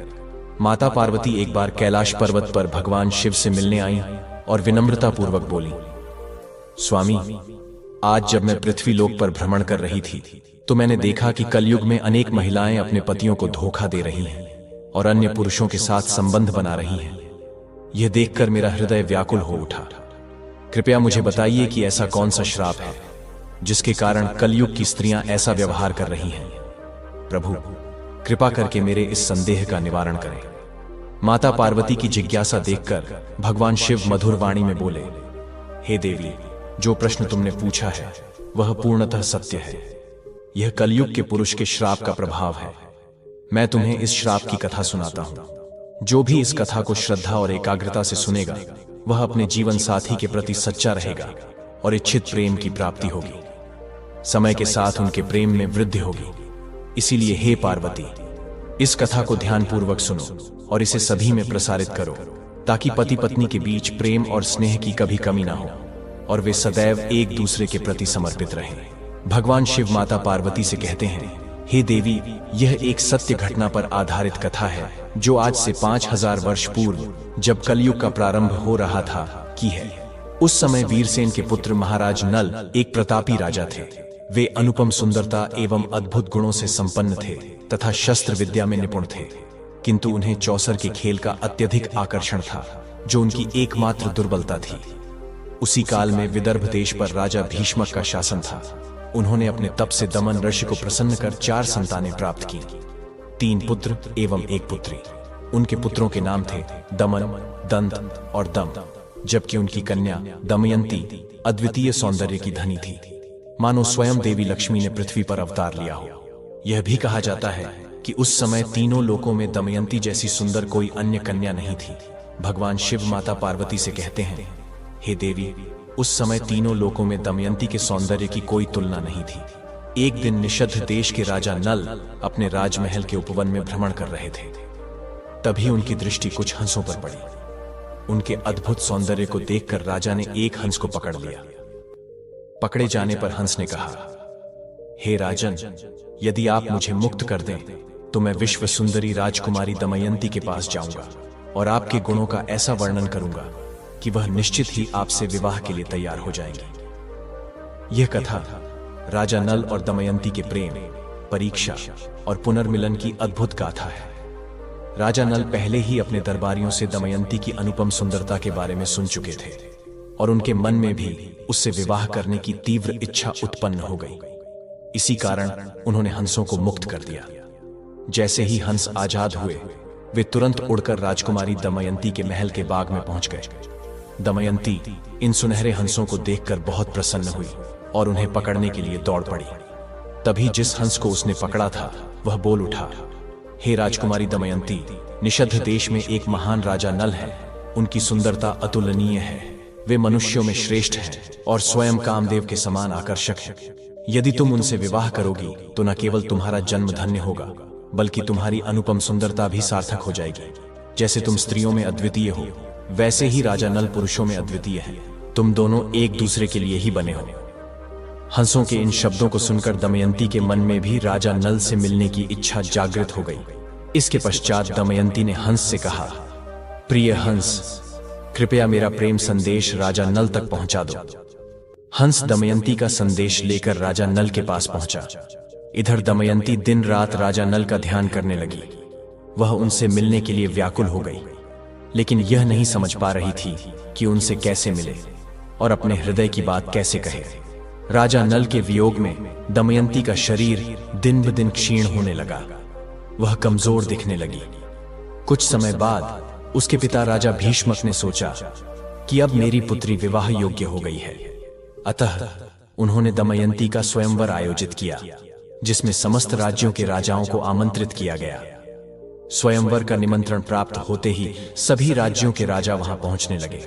माता पार्वती एक बार कैलाश पर्वत पर भगवान शिव से मिलने आई और विनम्रता पूर्वक बोली, स्वामी, आज जब मैं पृथ्वी लोक पर भ्रमण कर रही थी तो मैंने देखा कि कलयुग में अनेक महिलाएं अपने पतियों को धोखा दे रही हैं और अन्य पुरुषों के साथ संबंध बना रही हैं। यह देखकर मेरा हृदय व्याकुल हो उठा। कृपया मुझे बताइए कि ऐसा कौन सा श्राप है जिसके कारण कलयुग की स्त्रियां ऐसा व्यवहार कर रही हैं। प्रभु, कृपा करके मेरे इस संदेह का निवारण करें। माता पार्वती की जिज्ञासा देखकर भगवान शिव मधुर वाणी में बोले, हे देवी, जो प्रश्न तुमने पूछा है वह पूर्णतः सत्य है। यह कलयुग के पुरुष के श्राप का प्रभाव है। मैं तुम्हें इस श्राप की कथा सुनाता हूं। जो भी इस कथा को श्रद्धा और एकाग्रता से सुनेगा वह अपने जीवन साथी के प्रति सच्चा रहेगा और इच्छित प्रेम की प्राप्ति होगी। समय के साथ उनके प्रेम में वृद्धि होगी। इसीलिए हे पार्वती, इस कथा को ध्यानपूर्वक सुनो और इसे सभी में प्रसारित करो ताकि पति पत्नी के बीच प्रेम और स्नेह की कभी कमी ना हो और वे सदैव एक दूसरे के प्रति समर्पित रहें। भगवान शिव माता पार्वती से कहते हैं, हे देवी, यह एक सत्य घटना पर आधारित कथा है जो आज से 5000 वर्ष पूर्व, जब कलयुग का प्रारंभ हो रहा था, की है। उस समय वीरसेन के पुत्र महाराज नल एक प्रतापी राजा थे। वे अनुपम सुंदरता एवं अद्भुत गुणों से संपन्न थे तथा शस्त्र विद्या में निपुण थे, किंतु उन्हें चौसर के खेल का अत्यधिक आकर्षण था जो उनकी एकमात्र दुर्बलता थी। उसी काल में विदर्भ देश पर राजा भीष्मक का शासन था। उन्होंने अपने तप से दमन ऋषि को प्रसन्न कर 4 संतानें प्राप्त की, 3 पुत्र एवं 1 पुत्री। उनके पुत्रों के नाम थे दमन, दंत और दम, जबकि उनकी कन्या दमयंती अद्वितीय सौंदर्य की धनी थी, मानो स्वयं देवी लक्ष्मी ने पृथ्वी पर अवतार लिया हो। यह भी कहा जाता है कि उस समय तीनों लोकों में दमयंती जैसी सुंदर कोई अन्य कन्या नहीं थी। भगवान शिव माता पार्वती से कहते हैं, हे देवी, उस समय तीनों लोकों में दमयंती के सौंदर्य की कोई तुलना नहीं थी। एक दिन निषद्ध देश के राजा नल अपने राजमहल के उपवन में भ्रमण कर रहे थे। तभी उनकी दृष्टि कुछ हंसों पर पड़ी। उनके अद्भुत सौंदर्य को देखकर राजा ने एक हंस को पकड़ लिया। पकड़े जाने पर हंस ने कहा, हे राजन, यदि आप मुझे मुक्त कर दें तो मैं विश्व सुंदरी राजकुमारी दमयंती के पास जाऊंगा और आपके गुणों का ऐसा वर्णन करूंगा कि वह निश्चित ही आपसे विवाह के लिए तैयार हो जाएंगी। यह कथा राजा नल और दमयंती के प्रेम, परीक्षा और पुनर्मिलन की अद्भुत गाथा है। राजा नल पहले ही अपने दरबारियों से दमयंती की अनुपम सुंदरता के बारे में सुन चुके थे। और उनके मन में भी उससे विवाह करने की तीव्र इच्छा उत्पन्न हो गई। इसी कारण उन्होंने हंसों को मुक्त कर दिया। जैसे ही हंस आजाद हुए, वे तुरंत उड़कर राजकुमारी दमयंती के महल के बाग में पहुंच गए। दमयंती इन सुनहरे हंसों को देखकर बहुत प्रसन्न हुई और उन्हें पकड़ने के लिए दौड़ पड़ी। तभी जिस हंस को उसने पकड़ा था वह बोल उठा, हे राजकुमारी दमयंती, निषद्ध देश में एक महान राजा नल है। उनकी सुंदरता अतुलनीय है। वे मनुष्यों में श्रेष्ठ हैं और स्वयं कामदेव के समान आकर्षक हैं। यदि तुम उनसे विवाह करोगी तो न केवल तुम्हारा जन्म धन्य होगा, बल्कि तुम्हारी अनुपम सुंदरता भी सार्थक हो जाएगी। जैसे तुम स्त्रियों में अद्वितीय हो, वैसे ही राजा नल पुरुषों में अद्वितीय है। तुम दोनों एक दूसरे के लिए ही बने हो। हंसों के इन शब्दों को सुनकर दमयंती के मन में भी राजा नल से मिलने की इच्छा जागृत हो गई। इसके पश्चात दमयंती ने हंस से कहा, प्रिय हंस, कृपया मेरा प्रेम संदेश राजा नल तक पहुंचा दो। हंस दमयंती का संदेश लेकर राजा नल के पास पहुंचा। इधर दमयंती दिन रात राजा नल का ध्यान करने लगी। वह उनसे मिलने के लिए व्याकुल हो गई, लेकिन यह नहीं समझ पा रही थी कि उनसे कैसे मिले और अपने हृदय की बात कैसे कहे। राजा नल के वियोग में दमयंती का शरीर दिन ब दिन क्षीण होने लगा। वह कमजोर दिखने लगी। कुछ समय बाद उसके पिता राजा भीष्मक ने सोचा कि अब मेरी पुत्री विवाह योग्य हो गई है। अतः उन्होंने दमयंती का स्वयंवर आयोजित किया, जिसमें समस्त राज्यों के राजाओं को आमंत्रित किया गया। स्वयंवर का निमंत्रण प्राप्त होते ही सभी राज्यों के राजा वहां पहुंचने लगे।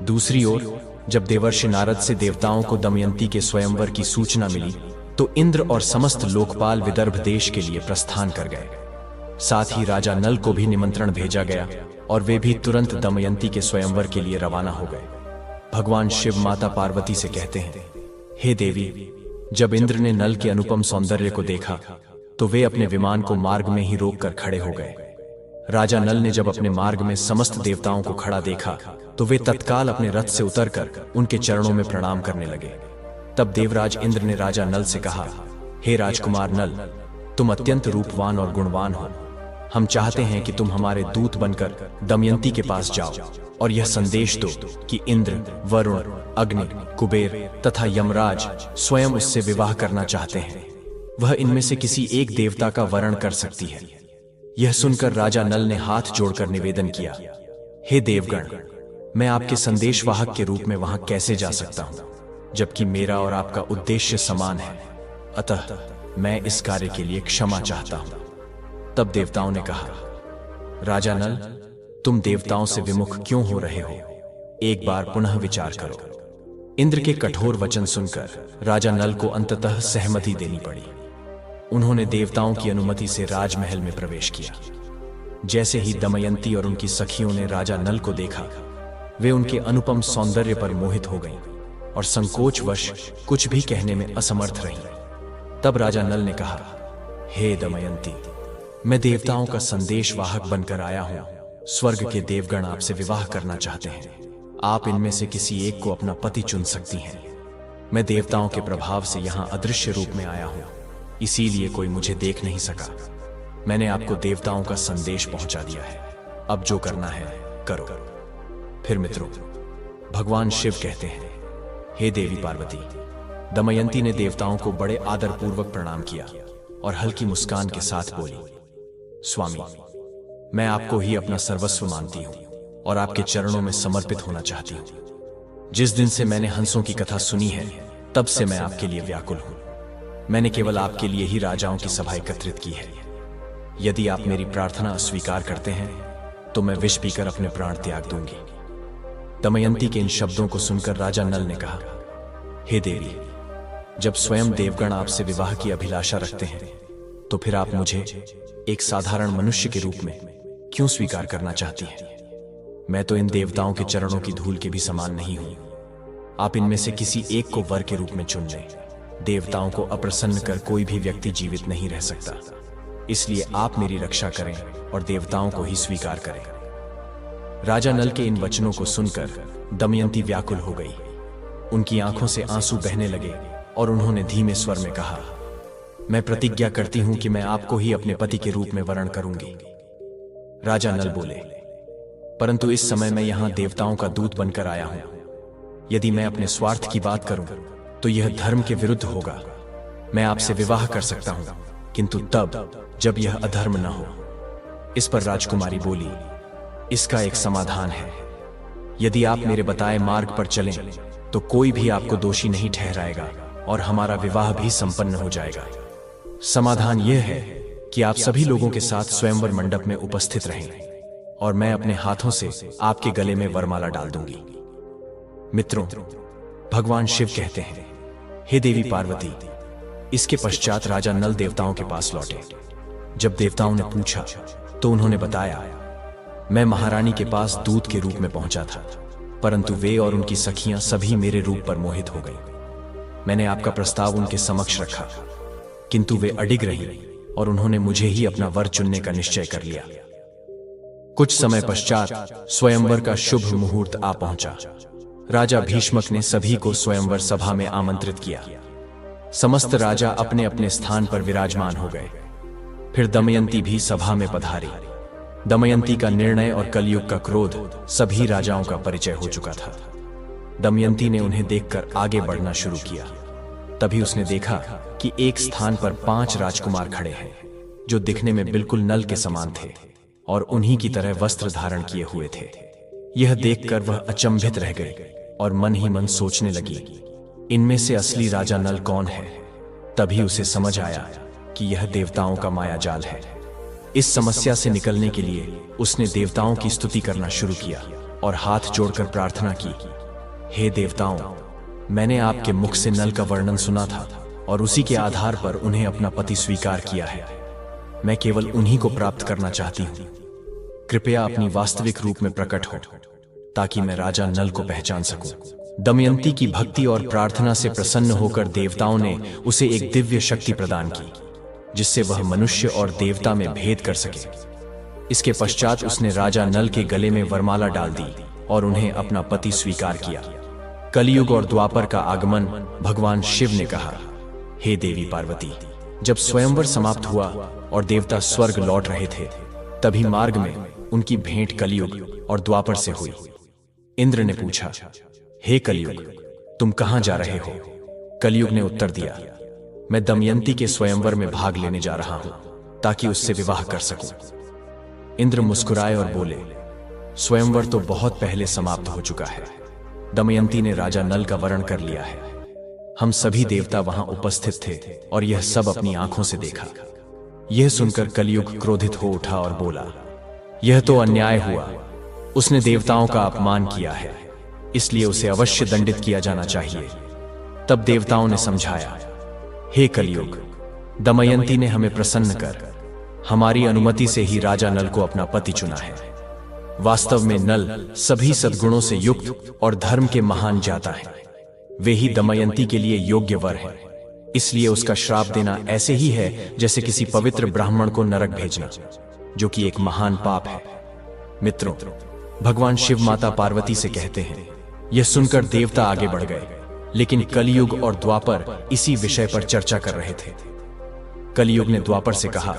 दूसरी ओर जब देवर्षि नारद से देवताओं को दमयंती के स्वयंवर की सूचना मिली, तो इंद्र और समस्त लोकपाल विदर्भ देश के लिए प्रस्थान कर गए। साथ ही राजा नल को भी निमंत्रण भेजा गया और वे भी तुरंत दमयंती के स्वयंवर के लिए रवाना हो गए। भगवान शिव माता पार्वती से कहते हैं, हे देवी, जब इंद्र ने नल के अनुपम सौंदर्य को देखा तो वे अपने विमान को मार्ग में ही रोककर खड़े हो गए। राजा नल ने जब अपने मार्ग में समस्त देवताओं को खड़ा देखा तो वे तत्काल अपने रथ से उतरकर उनके चरणों में प्रणाम करने लगे। तब देवराज इंद्र ने राजा नल से कहा, हे राजकुमार नल, तुम अत्यंत रूपवान और गुणवान हो। हम चाहते हैं कि तुम हमारे दूत बनकर दमयंती के पास जाओ और यह संदेश दो कि इंद्र, वरुण, अग्नि, कुबेर तथा यमराज स्वयं उससे विवाह करना चाहते हैं। वह इनमें से किसी एक देवता का वरण कर सकती है। यह सुनकर राजा नल ने हाथ जोड़कर निवेदन किया, हे देवगण, मैं आपके संदेशवाहक के रूप में वहां कैसे जा सकता हूं, जबकि मेरा और आपका उद्देश्य समान है। अतः मैं इस कार्य के लिए क्षमा चाहता हूं। तब देवताओं ने कहा, राजा नल, तुम देवताओं से विमुख क्यों हो रहे हो? एक बार पुनः विचार करो। इंद्र के कठोर वचन सुनकर राजा नल को अंततः सहमति देनी पड़ी। उन्होंने देवताओं की अनुमति से राजमहल में प्रवेश किया। जैसे ही दमयंती और उनकी सखियों ने राजा नल को देखा, वे उनके अनुपम सौंदर्य पर मोहित हो गईं और संकोचवश कुछ भी कहने में असमर्थ रहीं। तब राजा नल ने कहा, हे दमयंती, मैं देवताओं का संदेशवाहक बनकर आया हूं। स्वर्ग के देवगण आपसे विवाह करना चाहते हैं। आप इनमें से किसी एक को अपना पति चुन सकती हैं। मैं देवताओं के प्रभाव से यहां अदृश्य रूप में आया हूं, इसीलिए कोई मुझे देख नहीं सका। मैंने आपको देवताओं का संदेश पहुंचा दिया है। अब जो करना है करो। फिर मित्रों, भगवान शिव कहते हैं, हे देवी पार्वती, दमयंती ने देवताओं को बड़े आदरपूर्वक प्रणाम किया और हल्की मुस्कान के साथ बोली, स्वामी, मैं आपको ही अपना सर्वस्व मानती हूं और आपके चरणों में समर्पित होना चाहती हूं। जिस दिन से मैंने हंसों की कथा सुनी है, तब से मैं आपके लिए व्याकुल हूं। मैंने केवल आपके लिए ही राजाओं की सभा एकत्रित की है। यदि आप मेरी प्रार्थना अस्वीकार करते हैं तो मैं विष पीकर अपने प्राण त्याग दूंगी। दमयंती के इन शब्दों को सुनकर राजा नल ने कहा, हे देवी, जब स्वयं देवगण आपसे विवाह की अभिलाषा रखते हैं तो फिर आप मुझे एक साधारण मनुष्य के रूप में क्यों स्वीकार करना चाहती हैं? मैं तो इन देवताओं के चरणों की धूल के भी समान नहीं हूं। आप इनमें से किसी एक को वर के रूप में चुन लें। देवताओं को अप्रसन्न कर कोई भी व्यक्ति जीवित नहीं रह सकता। इसलिए आप मेरी रक्षा करें और देवताओं को ही स्वीकार करें। राजा नल के इन वचनों को सुनकर दमयंती व्याकुल हो गई। उनकी आंखों से आंसू बहने लगे और उन्होंने धीमे स्वर में कहा, मैं प्रतिज्ञा करती हूं कि मैं आपको ही अपने पति के रूप में वरण करूंगी। राजा नल बोले, परंतु इस समय मैं यहां देवताओं का दूत बनकर आया हूं। यदि मैं अपने स्वार्थ की बात करूं तो यह धर्म के विरुद्ध होगा। मैं आपसे विवाह कर सकता हूं, किंतु तब जब यह अधर्म न हो। इस पर राजकुमारी बोली, इसका एक समाधान है। यदि आप मेरे बताए मार्ग पर चलें तो कोई भी आपको दोषी नहीं ठहराएगा और हमारा विवाह भी संपन्न हो जाएगा। समाधान यह है कि आप सभी लोगों के साथ स्वयंवर मंडप में उपस्थित रहें और मैं अपने हाथों से आपके गले में वरमाला डाल दूंगी। मित्रों, भगवान शिव कहते हैं, हे देवी पार्वती। इसके पश्चात राजा नल देवताओं के पास लौटे। जब देवताओं ने पूछा तो उन्होंने बताया, मैं महारानी के पास दूत के रूप में पहुंचा था, परंतु वे और उनकी सखियां सभी मेरे रूप पर मोहित हो गई। मैंने आपका प्रस्ताव उनके समक्ष रखा, किंतु वे अडिग रही और उन्होंने मुझे ही अपना वर चुनने का निश्चय कर लिया। कुछ समय पश्चात स्वयंवर का शुभ मुहूर्त आ पहुंचा। राजा भीष्मक ने सभी को स्वयंवर सभा में आमंत्रित किया। समस्त राजा अपने अपने स्थान पर विराजमान हो गए। फिर दमयंती भी सभा में पधारी। दमयंती का निर्णय और कलयुग का क्रोध सभी राजाओं का परिचय हो चुका था। दमयंती ने उन्हें देखकर आगे बढ़ना शुरू किया। तभी उसने देखा कि एक स्थान पर 5 राजकुमार खड़े हैं, जो दिखने में बिल्कुल नल के समान थे और उन्हीं की तरह वस्त्र धारण किए हुए थे। यह देखकर वह अचंभित रह गई और मन ही मन सोचने लगी, इनमें से असली राजा नल कौन है। तभी उसे समझ आया कि यह देवताओं का माया जाल है। इस समस्या से निकलने के लिए उसने देवताओं की स्तुति करना शुरू किया और हाथ जोड़कर प्रार्थना की, हे देवताओं, मैंने आपके मुख से नल का वर्णन सुना था और उसी के आधार पर उन्हें अपना पति स्वीकार किया है। मैं केवल उन्हीं को प्राप्त करना चाहती हूँ। कृपया अपनी वास्तविक रूप में प्रकट हो ताकि मैं राजा नल को पहचान सकूं। दमयंती की भक्ति और प्रार्थना से प्रसन्न होकर देवताओं ने उसे एक दिव्य शक्ति प्रदान की, जिससे वह मनुष्य और देवता में भेद कर सके। इसके पश्चात उसने राजा नल के गले में वरमाला डाल दी और उन्हें अपना पति स्वीकार किया। कलयुग और द्वापर का आगमन। भगवान शिव ने कहा, हे देवी पार्वती, जब स्वयंवर समाप्त हुआ और देवता स्वर्ग लौट रहे थे, तभी मार्ग में उनकी भेंट कलयुग और द्वापर से हुई। इंद्र ने पूछा, हे कलयुग, तुम कहां जा रहे हो? कलयुग ने उत्तर दिया, मैं दमयंती के स्वयंवर में भाग लेने जा रहा हूं ताकि उससे विवाह कर सकूं। इंद्र मुस्कुराए और बोले, स्वयंवर तो बहुत पहले समाप्त हो चुका है। दमयंती ने राजा नल का वरण कर लिया है। हम सभी देवता वहां उपस्थित थे और यह सब अपनी आंखों से देखा। यह सुनकर कलयुग क्रोधित हो उठा और बोला, यह तो अन्याय हुआ। उसने देवताओं का अपमान किया है, इसलिए उसे अवश्य दंडित किया जाना चाहिए। तब देवताओं ने समझाया, हे कलयुग, दमयंती ने हमें प्रसन्न कर हमारी अनुमति से ही राजा नल को अपना पति चुना है। वास्तव में नल सभी सद्गुणों से युक्त और धर्म के महान जाता है। वे ही दमयंती के लिए योग्य वर है। इसलिए उसका श्राप देना ऐसे ही है जैसे किसी पवित्र ब्राह्मण को नरक भेजना, जो कि एक महान पाप है। मित्रों, भगवान शिव माता पार्वती से कहते हैं, यह सुनकर देवता आगे बढ़ गए, लेकिन कलयुग और द्वापर इसी विषय पर चर्चा कर रहे थे। कलयुग ने द्वापर से कहा,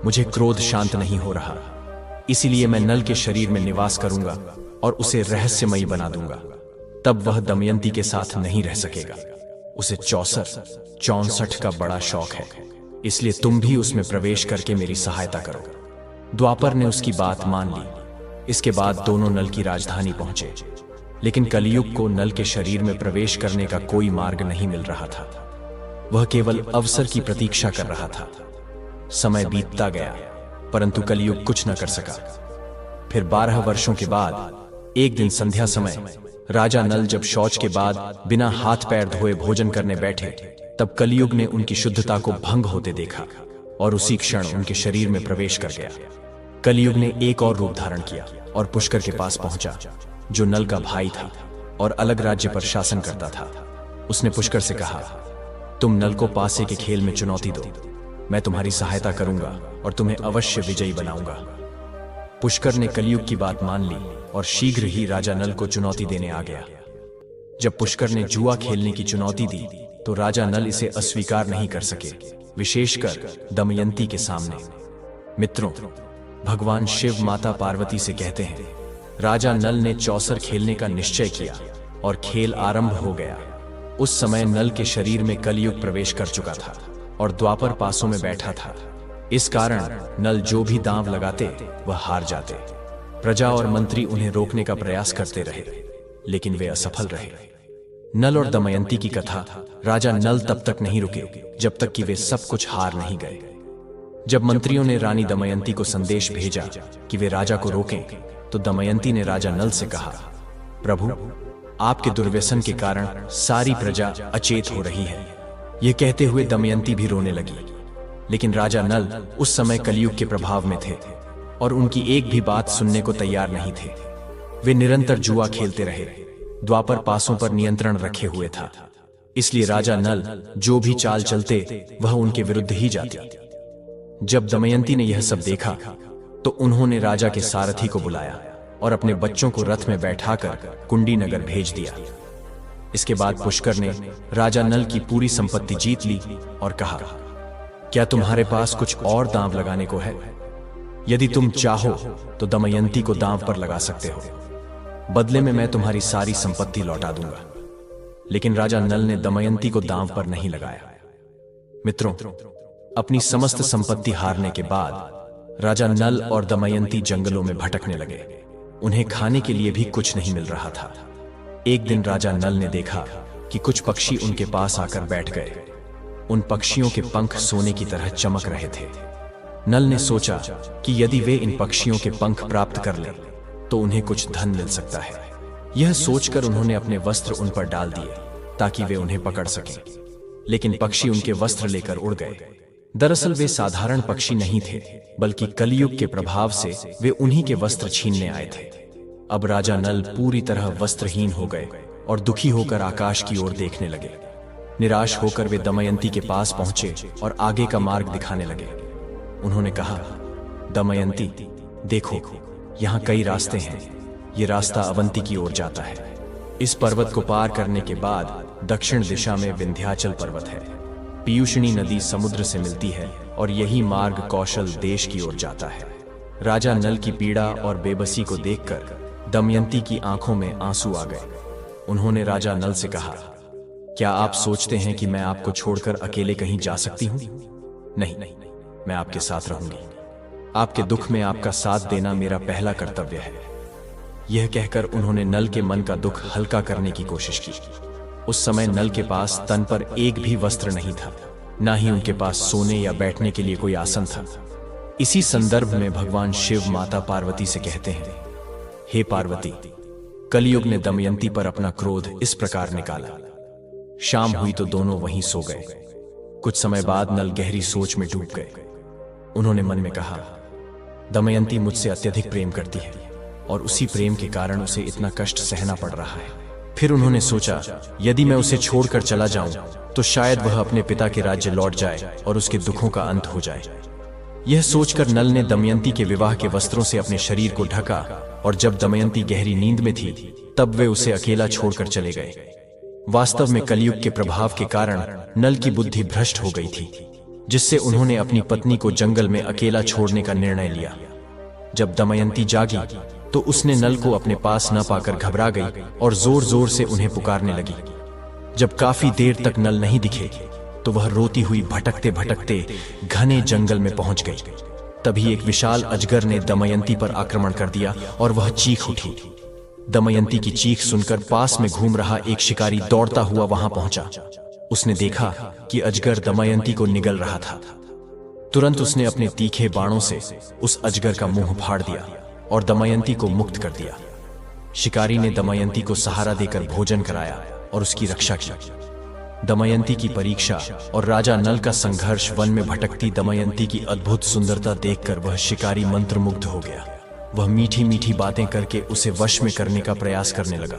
मुझे क्रोध शांत नहीं हो रहा, इसीलिए मैं नल के शरीर में निवास करूंगा और उसे रहस्यमयी बना दूंगा। तब वह दमयंती के साथ नहीं रह सकेगा। उसे 64 का बड़ा शौक है, इसलिए तुम भी उसमें प्रवेश करके मेरी सहायता करो। द्वापर ने उसकी बात मान ली। इसके बाद दोनों नल की राजधानी पहुंचे, लेकिन कलयुग को नल के शरीर में प्रवेश करने का कोई मार्ग नहीं मिल रहा था। वह केवल अवसर की प्रतीक्षा कर रहा था। समय बीतता गया, परंतु कलयुग कुछ न कर सका। फिर 12 वर्षों के बाद एक दिन संध्या समय राजा नल जब शौच के बाद बिना हाथ पैर धोए भोजन करने बैठे, तब कलयुग ने उनकी शुद्धता को भंग होते देखा और उसी क्षण उनके शरीर में प्रवेश कर गया। कलयुग ने एक और रूप धारण किया और पुष्कर के पास पहुंचा, जो नल का भाई था और अलग राज्य पर शासन करता था। उसने पुष्कर से कहा, तुम नल को पासे के खेल में चुनौती दो, मैं तुम्हारी सहायता करूंगा और तुम्हें अवश्य विजयी बनाऊंगा। पुष्कर ने कलयुग की बात मान ली और शीघ्र ही राजा नल को चुनौती देने आ गया। जब पुष्कर ने जुआ खेलने की चुनौती दी तो राजा नल इसे अस्वीकार नहीं कर सके, विशेषकर दमयंती के सामने। मित्रों, भगवान शिव माता पार्वती से कहते हैं, राजा नल ने चौसर खेलने का निश्चय किया और खेल आरंभ हो गया। उस समय नल के शरीर में कलयुग प्रवेश कर चुका था और द्वापर पासों में बैठा था। इस कारण नल जो भी दांव लगाते वह हार जाते। प्रजा और मंत्री उन्हें रोकने का प्रयास करते रहे, लेकिन वे असफल रहे। नल और दमयंती की कथा। राजा नल तब तक नहीं रुके जब तक कि वे सब कुछ हार नहीं गए। जब मंत्रियों ने रानी दमयंती को संदेश भेजा कि वे राजा को रोकें, तो दमयंती ने राजा नल से कहा, प्रभु, आपके दुर्व्यसन के कारण सारी प्रजा अचेत हो रही है। यह कहते हुए दमयंती भी रोने लगी। लेकिन राजा नल उस समय कलयुग के प्रभाव में थे और उनकी एक भी बात सुनने को तैयार नहीं थे। वे निरंतर जुआ खेलते रहे, द्वापर पासों पर नियंत्रण रखे हुए था। इसलिए राजा नल जो भी चाल चलते वह उनके विरुद्ध ही जाती। जब दमयंती ने यह सब देखा तो उन्होंने राजा के सारथी को बुलाया और अपने बच्चों को रथ में बैठाकर कुंडी नगर भेज दिया। इसके बाद पुष्कर ने राजा नल की पूरी संपत्ति जीत ली और कहा, क्या तुम्हारे पास कुछ और दांव लगाने को है? यदि तुम चाहो तो दमयंती को दांव पर लगा सकते हो। बदले में मैं तुम्हारी सारी संपत्ति लौटा दूंगा। लेकिन राजा नल ने दमयंती को दांव पर नहीं लगाया। मित्रों, अपनी समस्त संपत्ति हारने के बाद राजा नल और दमयंती जंगलों में भटकने लगे। उन्हें खाने के लिए भी कुछ नहीं मिल रहा था। एक दिन राजा नल ने देखा कि कुछ पक्षी उनके पास आकर बैठ गए। उन पक्षियों के पंख सोने की तरह चमक रहे थे। नल ने सोचा कि यदि वे इन पक्षियों के पंख प्राप्त कर लें तो उन्हें कुछ धन मिल सकता है। यह सोचकर उन्होंने अपने वस्त्र उन पर डाल दिए ताकि वे उन्हें पकड़ सकें। लेकिन पक्षी उनके वस्त्र लेकर उड़ गए। दरअसल वे साधारण पक्षी नहीं थे, बल्कि कलयुग के प्रभाव से वे उन्हीं के वस्त्र छीनने आए थे। अब राजा नल पूरी तरह वस्त्रहीन हो गए और दुखी होकर आकाश की ओर देखने लगे। निराश होकर वे दमयंती के पास पहुंचे और आगे का मार्ग दिखाने लगे। उन्होंने कहा, दमयंती, देखो, यहाँ कई रास्ते हैं। ये रास्ता अवंती की ओर जाता है। इस पर्वत को पार करने के बाद दक्षिण दिशा में विंध्याचल पर्वत है। पीयूषणी नदी समुद्र से मिलती है और यही मार्ग कौशल देश की ओर जाता है। राजा नल की पीड़ा और बेबसी को देखकर दमयंती की आंखों में आंसू आ गए। उन्होंने राजा नल से कहा, क्या आप सोचते हैं कि मैं आपको छोड़कर अकेले कहीं जा सकती हूँ? नहीं, मैं आपके साथ रहूंगी। आपके दुख में आपका साथ देना मेरा पहला कर्तव्य है। यह कहकर उन्होंने नल के मन का दुख हल्का करने की कोशिश की। उस समय नल के पास तन पर एक भी वस्त्र नहीं था, ना ही उनके पास सोने या बैठने के लिए कोई आसन था। इसी संदर्भ में भगवान शिव माता पार्वती से कहते हैं, हे पार्वती, कलयुग ने दमयंती पर अपना क्रोध इस प्रकार निकाला। शाम हुई तो दोनों वहीं सो गए। कुछ समय बाद नल गहरी सोच में डूब गए। उन्होंने मन में कहा, दमयंती मुझसे अत्यधिक प्रेम करती है और उसी प्रेम के कारण उसे इतना कष्ट सहना पड़ रहा है। फिर उन्होंने सोचा, यदि मैं उसे छोड़कर चला जाऊं तो शायद वह अपने पिता के राज्य लौट जाए और उसके दुखों का अंत हो जाए। यह सोचकर नल ने दमयंती के विवाह के वस्त्रों से अपने शरीर को ढका और जब दमयंती गहरी नींद में थी तब वे उसे अकेला छोड़कर चले गए। वास्तव में कलयुग के प्रभाव के कारण नल की बुद्धि भ्रष्ट हो गई थी, जिससे उन्होंने अपनी पत्नी को जंगल में अकेला छोड़ने का निर्णय लिया। जब दमयंती जागी तो उसने नल को अपने पास न पाकर घबरा गई और जोर जोर से उन्हें पुकारने लगी। जब काफी देर तक नल नहीं दिखे तो वह रोती हुई भटकते भटकते घने जंगल में पहुंच गई। तभी एक विशाल अजगर ने दमयंती पर आक्रमण कर दिया और वह चीख उठी। दमयंती की चीख सुनकर पास में घूम रहा एक शिकारी दौड़ता हुआ वहां पहुंचा। उसने देखा कि अजगर दमयंती को निगल रहा था। तुरंत उसने अपने तीखे बाणों से उस अजगर का मुंह फाड़ दिया और दमयंती को मुक्त कर दिया। शिकारी ने दमयंती को सहारा देकर भोजन कराया और उसकी रक्षा की। दमयंती की परीक्षा और राजा नल का संघर्ष। वन में भटकती दमयंती की अद्भुत सुंदरता देखकर वह शिकारी मंत्रमुग्ध हो गया। वह मीठी मीठी बातें करके उसे वश में करने का प्रयास करने लगा,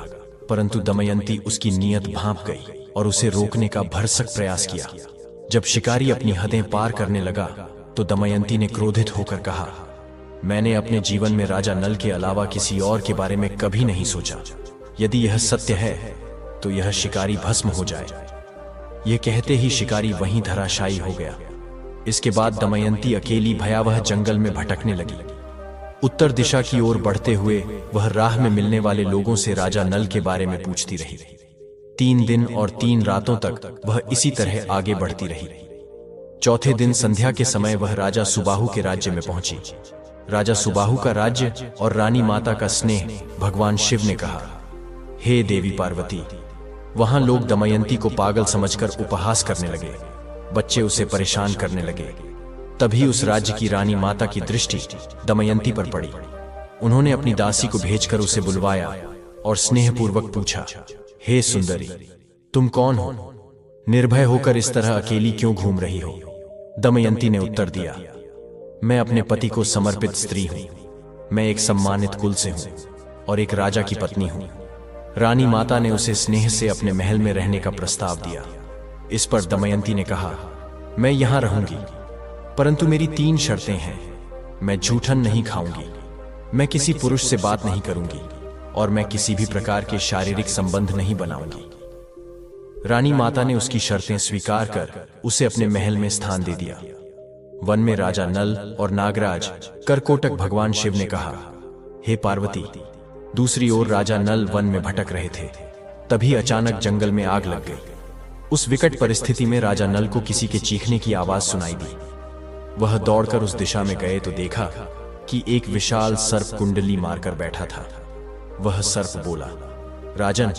परंतु दमयंती उसकी नीयत भांप गई और उसे रोकने का भरसक प्रयास किया। जब शिकारी अपनी हदें पार करने लगा तो दमयंती ने क्रोधित होकर कहा, मैंने अपने जीवन में राजा नल के अलावा किसी और के बारे में कभी नहीं सोचा। यदि यह सत्य है तो यह शिकारी भस्म हो जाए। यह कहते ही शिकारी वहीं धराशायी हो गया। इसके बाद दमयंती अकेली भयावह जंगल में भटकने लगी। उत्तर दिशा की ओर बढ़ते हुए वह राह में मिलने वाले लोगों से राजा नल के बारे में पूछती रही। 3 दिन और 3 रातों तक वह इसी तरह आगे बढ़ती रही। चौथे दिन संध्या के समय वह राजा सुबाहु के राज्य में पहुंची। राजा सुबाहु का राज्य और रानी माता का स्नेह भगवान शिव ने कहा, हे देवी पार्वती। वहां लोग दमयंती को पागल समझकर उपहास करने लगे, बच्चे उसे परेशान करने लगे। तभी उस राज्य की रानी माता की दृष्टि दमयंती पर पड़ी। उन्होंने अपनी दासी को भेजकर उसे बुलवाया और स्नेहपूर्वक पूछा, हे सुंदरी, तुम कौन हो? निर्भय होकर इस तरह अकेली क्यों घूम रही हो? दमयंती ने उत्तर दिया, मैं अपने पति को समर्पित स्त्री हूं। मैं एक सम्मानित कुल से हूं और एक राजा की पत्नी हूं। रानी माता ने उसे स्नेह से अपने महल में रहने का प्रस्ताव दिया। इस पर दमयंती ने कहा, मैं यहां रहूंगी, परंतु मेरी 3 शर्तें हैं। मैं जूठन नहीं खाऊंगी, मैं किसी पुरुष से बात नहीं करूंगी और मैं किसी भी प्रकार के शारीरिक संबंध नहीं बनाऊंगी। रानी माता ने उसकी शर्तें स्वीकार कर उसे अपने महल में स्थान दे दिया। वन में राजा नल और नागराज करकोटक भगवान शिव ने कहा, हे पार्वती। दूसरी ओर राजा नल वन में भटक रहे थे। तभी अचानक जंगल में आग लग गई। उस विकट परिस्थिति में राजा नल को किसी के चीखने की आवाज सुनाई दी। वह दौड़कर उस दिशा में गए तो देखा कि एक विशाल सर्प कुंडली मारकर बैठा था। वह सर्प बोला, राजन,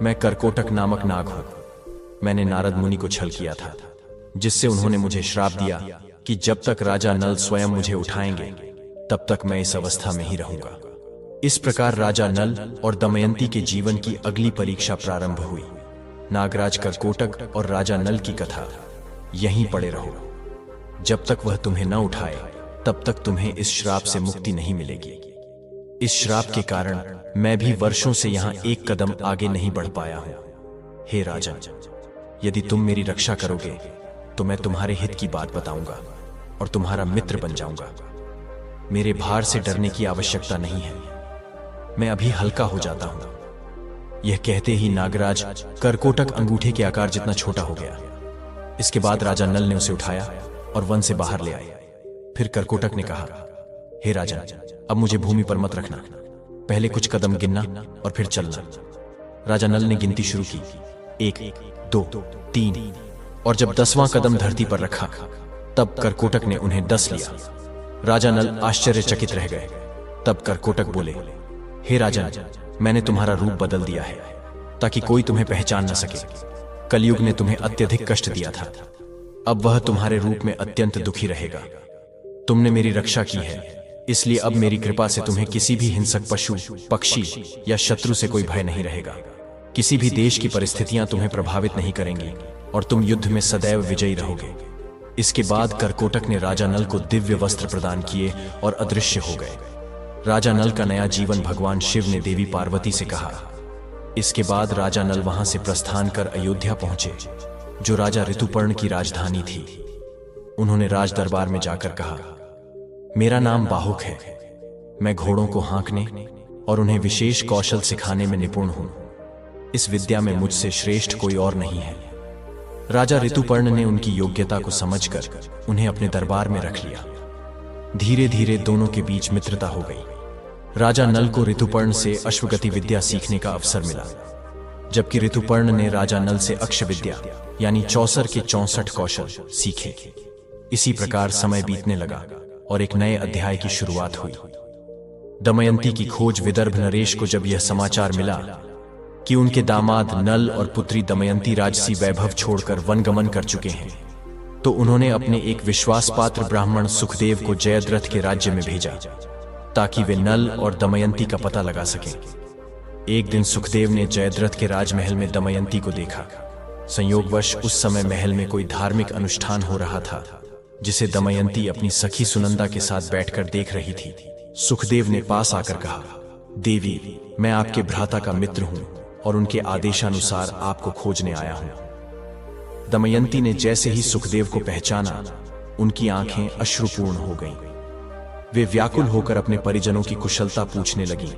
मैं करकोटक नामक नाग हूं। मैंने नारद मुनि को छल किया था, जिससे उन्होंने मुझे श्राप दिया कि जब तक राजा नल स्वयं मुझे उठाएंगे तब तक मैं इस अवस्था में ही रहूंगा। इस प्रकार राजा नल और दमयंती के जीवन की अगली परीक्षा प्रारंभ हुई। नागराज करकोटक और राजा नल की कथा यहीं पड़े रहो। जब तक वह तुम्हें न उठाए तब तक तुम्हें इस श्राप से मुक्ति नहीं मिलेगी। इस श्राप के कारण मैं भी वर्षों से यहां एक कदम आगे नहीं बढ़ पाया हूं। हे राजन, यदि तुम मेरी रक्षा करोगे तो मैं तुम्हारे हित की बात बताऊंगा और तुम्हारा मित्र बन जाऊंगा। मेरे भार से डरने की आवश्यकता नहीं है, मैं अभी हल्का हो जाता हूं। यह कहते ही नागराज करकोटक अंगूठे के आकार जितना छोटा हो गया। इसके बाद राजा नल ने उसे उठाया और वन से बाहर ले आए। फिर करकोटक ने कहा, हे राजन, अब मुझे भूमि पर मत रखना, पहले कुछ कदम गिनना और फिर चलना। राजा नल ने गिनती शुरू की, 1, 2, 3, और जब 10वां कदम धरती पर रखा तब करकोटक ने उन्हें 10 लिया। राजा नल आश्चर्यचकित रह गए। तब करकोटक बोले, हे राजन, मैंने तुम्हारा रूप बदल दिया है ताकि कोई तुम्हें पहचान न सके। कलयुग ने तुम्हें अत्यधिक कष्ट दिया था, अब वह तुम्हारे रूप में अत्यंत दुखी रहेगा। तुमने मेरी रक्षा की है, इसलिए अब मेरी कृपा से तुम्हें किसी भी हिंसक पशु, पक्षी या शत्रु से कोई भय नहीं रहेगा। किसी भी देश की परिस्थितियां तुम्हें प्रभावित नहीं करेंगी और तुम युद्ध में सदैव विजयी रहोगे। इसके बाद करकोटक ने राजा नल को दिव्य वस्त्र प्रदान किए और अदृश्य हो गए। राजा नल का नया जीवन भगवान शिव ने देवी पार्वती से कहा। इसके बाद राजा नल वहां से प्रस्थान कर अयोध्या पहुंचे, जो राजा ऋतुपर्ण की राजधानी थी। उन्होंने राज दरबार में जाकर कहा, मेरा नाम बाहुक है, मैं घोड़ों को हाँकने और उन्हें विशेष कौशल सिखाने में निपुण हूं। इस विद्या में मुझसे श्रेष्ठ कोई और नहीं है। राजा ऋतुपर्ण ने उनकी योग्यता को समझकर उन्हें अपने दरबार में रख लिया। धीरे धीरे दोनों के बीच मित्रता हो गई। राजा नल को ऋतुपर्ण से अश्वगति विद्या सीखने का अवसर मिला, जबकि ऋतुपर्ण ने राजा नल से अक्ष विद्या यानी चौसर के 64 कौशल सीखे। इसी प्रकार समय बीतने लगा और एक नए अध्याय की शुरुआत हुई। दमयंती की खोज विदर्भ नरेश को जब यह समाचार मिला कि उनके दामाद नल और पुत्री दमयंती राजसी वैभव छोड़कर वनगमन कर चुके हैं, तो उन्होंने अपने एक विश्वासपात्र ब्राह्मण सुखदेव को जयद्रथ के राज्य में भेजा ताकि वे नल और दमयंती का पता लगा सकें। एक दिन सुखदेव ने जयद्रथ के राजमहल में दमयंती को देखा। संयोगवश उस समय महल में कोई धार्मिक अनुष्ठान हो रहा था, जिसे दमयंती अपनी सखी सुनंदा के साथ बैठकर देख रही थी। सुखदेव ने पास आकर कहा, देवी, मैं आपके भ्राता का मित्र हूं और उनके आदेशानुसार आपको खोजने आया हूं। दमयंती ने जैसे ही सुखदेव को पहचाना, उनकी आंखें अश्रुपूर्ण हो गईं। वे व्याकुल होकर अपने परिजनों की कुशलता पूछने लगी,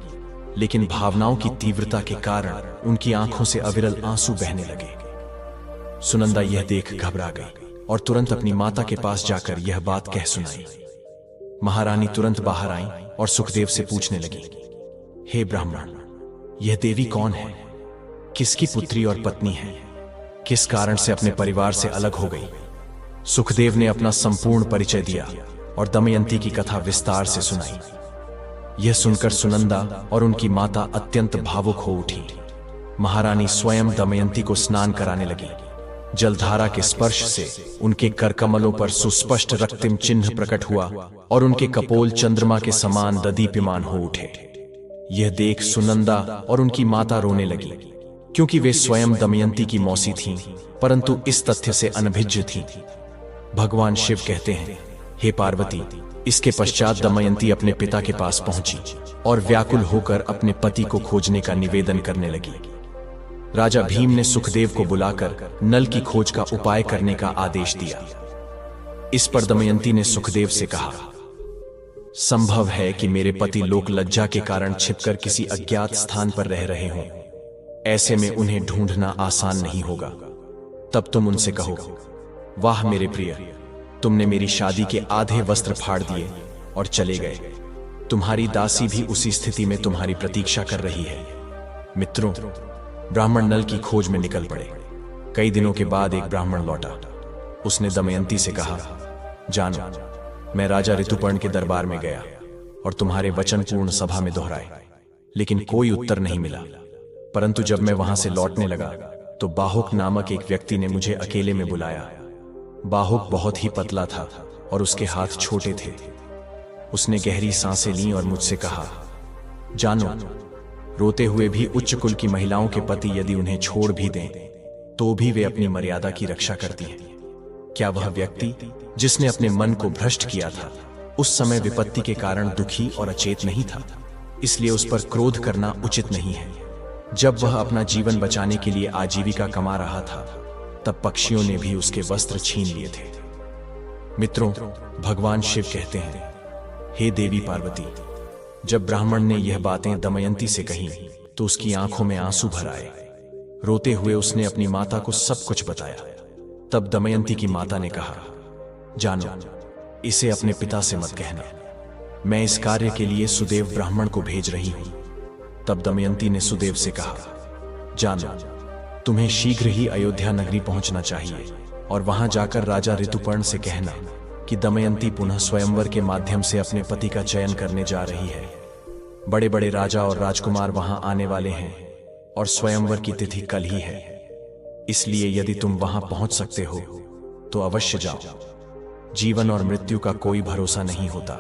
लेकिन भावनाओं की तीव्रता के कारण उनकी आंखों से अविरल आंसू बहने लगे। सुनंदा यह देख घबरा गई और तुरंत अपनी माता के पास जाकर यह बात कह सुनाई। महारानी तुरंत बाहर आईं और सुखदेव से पूछने लगी, हे ब्राह्मण, यह देवी कौन है? किसकी पुत्री और पत्नी है? किस कारण से अपने परिवार से अलग हो गई? सुखदेव ने अपना संपूर्ण परिचय दिया और दमयंती की कथा विस्तार से सुनाई। यह सुनकर सुनंदा और उनकी माता अत्यंत भावुक हो उठी। महारानी स्वयं दमयंती को स्नान कराने लगी। जलधारा के स्पर्श से उनके करकमलों पर सुस्पष्ट रक्तिम चिन्ह प्रकट हुआ और उनके कपोल चंद्रमा के समान ददीप्यमान हो उठे। यह देख सुनंदा और उनकी माता रोने लगी, क्योंकि वे स्वयं दमयंती की मौसी थीं, परंतु इस तथ्य से अनभिज्ञ थीं। भगवान शिव कहते हैं, हे पार्वती, इसके पश्चात दमयंती अपने पिता के पास पहुंची और व्याकुल होकर अपने पति को खोजने का निवेदन करने लगी। राजा भीम ने सुखदेव को बुलाकर नल की खोज का उपाय करने का आदेश दिया। इस पर दमयंती ने सुखदेव से कहा, संभव है कि मेरे पति लोक लज्जा के कारण छिपकर किसी अज्ञात स्थान पर रह रहे हों। ऐसे में उन्हें ढूंढना आसान नहीं होगा। तब तुम उनसे कहो, वाह मेरे प्रिय, तुमने मेरी शादी के आधे वस्त्र फाड़ दिए और चले गए। तुम्हारी दासी भी उसी स्थिति में तुम्हारी प्रतीक्षा कर रही है। मित्रों, ब्राह्मण नल की खोज में निकल पड़े। कई दिनों के बाद एक ब्राह्मण लौटा। उसने दमयंती से कहा, जानो, मैं राजा ऋतुपर्ण के दरबार में गया और तुम्हारे वचनपूर्ण सभा में दोहराए, लेकिन कोई उत्तर नहीं मिला। परंतु जब मैं वहां से लौटने लगा तो बाहुक नामक एक व्यक्ति ने मुझे अकेले में बुलाया। बाहुक बहुत ही पतला था और उसके हाथ छोटे थे। उसने गहरी सांसें लीं और मुझसे कहा, जानो, रोते हुए भी उच्च कुल की महिलाओं के पति यदि उन्हें छोड़ भी दें तो भी वे अपनी मर्यादा की रक्षा करती हैं। क्या वह व्यक्ति जिसने अपने मन को भ्रष्ट किया था उस समय विपत्ति के कारण दुखी और अचेत नहीं था? इसलिए उस पर क्रोध करना उचित नहीं है। जब वह अपना जीवन बचाने के लिए आजीविका कमा रहा था तब पक्षियों ने भी उसके वस्त्र छीन लिए थे। मित्रों, भगवान शिव कहते हैं, हे देवी पार्वती, जब ब्राह्मण ने यह बातें दमयंती से कही तो उसकी आंखों में आंसू भर आए। रोते हुए उसने अपनी माता को सब कुछ बताया। तब दमयंती की माता ने कहा, जानो, इसे अपने पिता से मत कहना। मैं इस कार्य के लिए सुदेव ब्राह्मण को भेज रही हूं। तब दमयंती ने सुदेव से कहा, जानो, तुम्हें शीघ्र ही अयोध्या नगरी पहुंचना चाहिए और वहां जाकर राजा ऋतुपर्ण से कहना कि दमयंती पुनः स्वयंवर के माध्यम से अपने पति का चयन करने जा रही है। बड़े बड़े राजा और राजकुमार वहां आने वाले हैं और स्वयंवर की तिथि कल ही है। इसलिए यदि तुम वहां पहुंच सकते हो तो अवश्य जाओ। जीवन और मृत्यु का कोई भरोसा नहीं होता।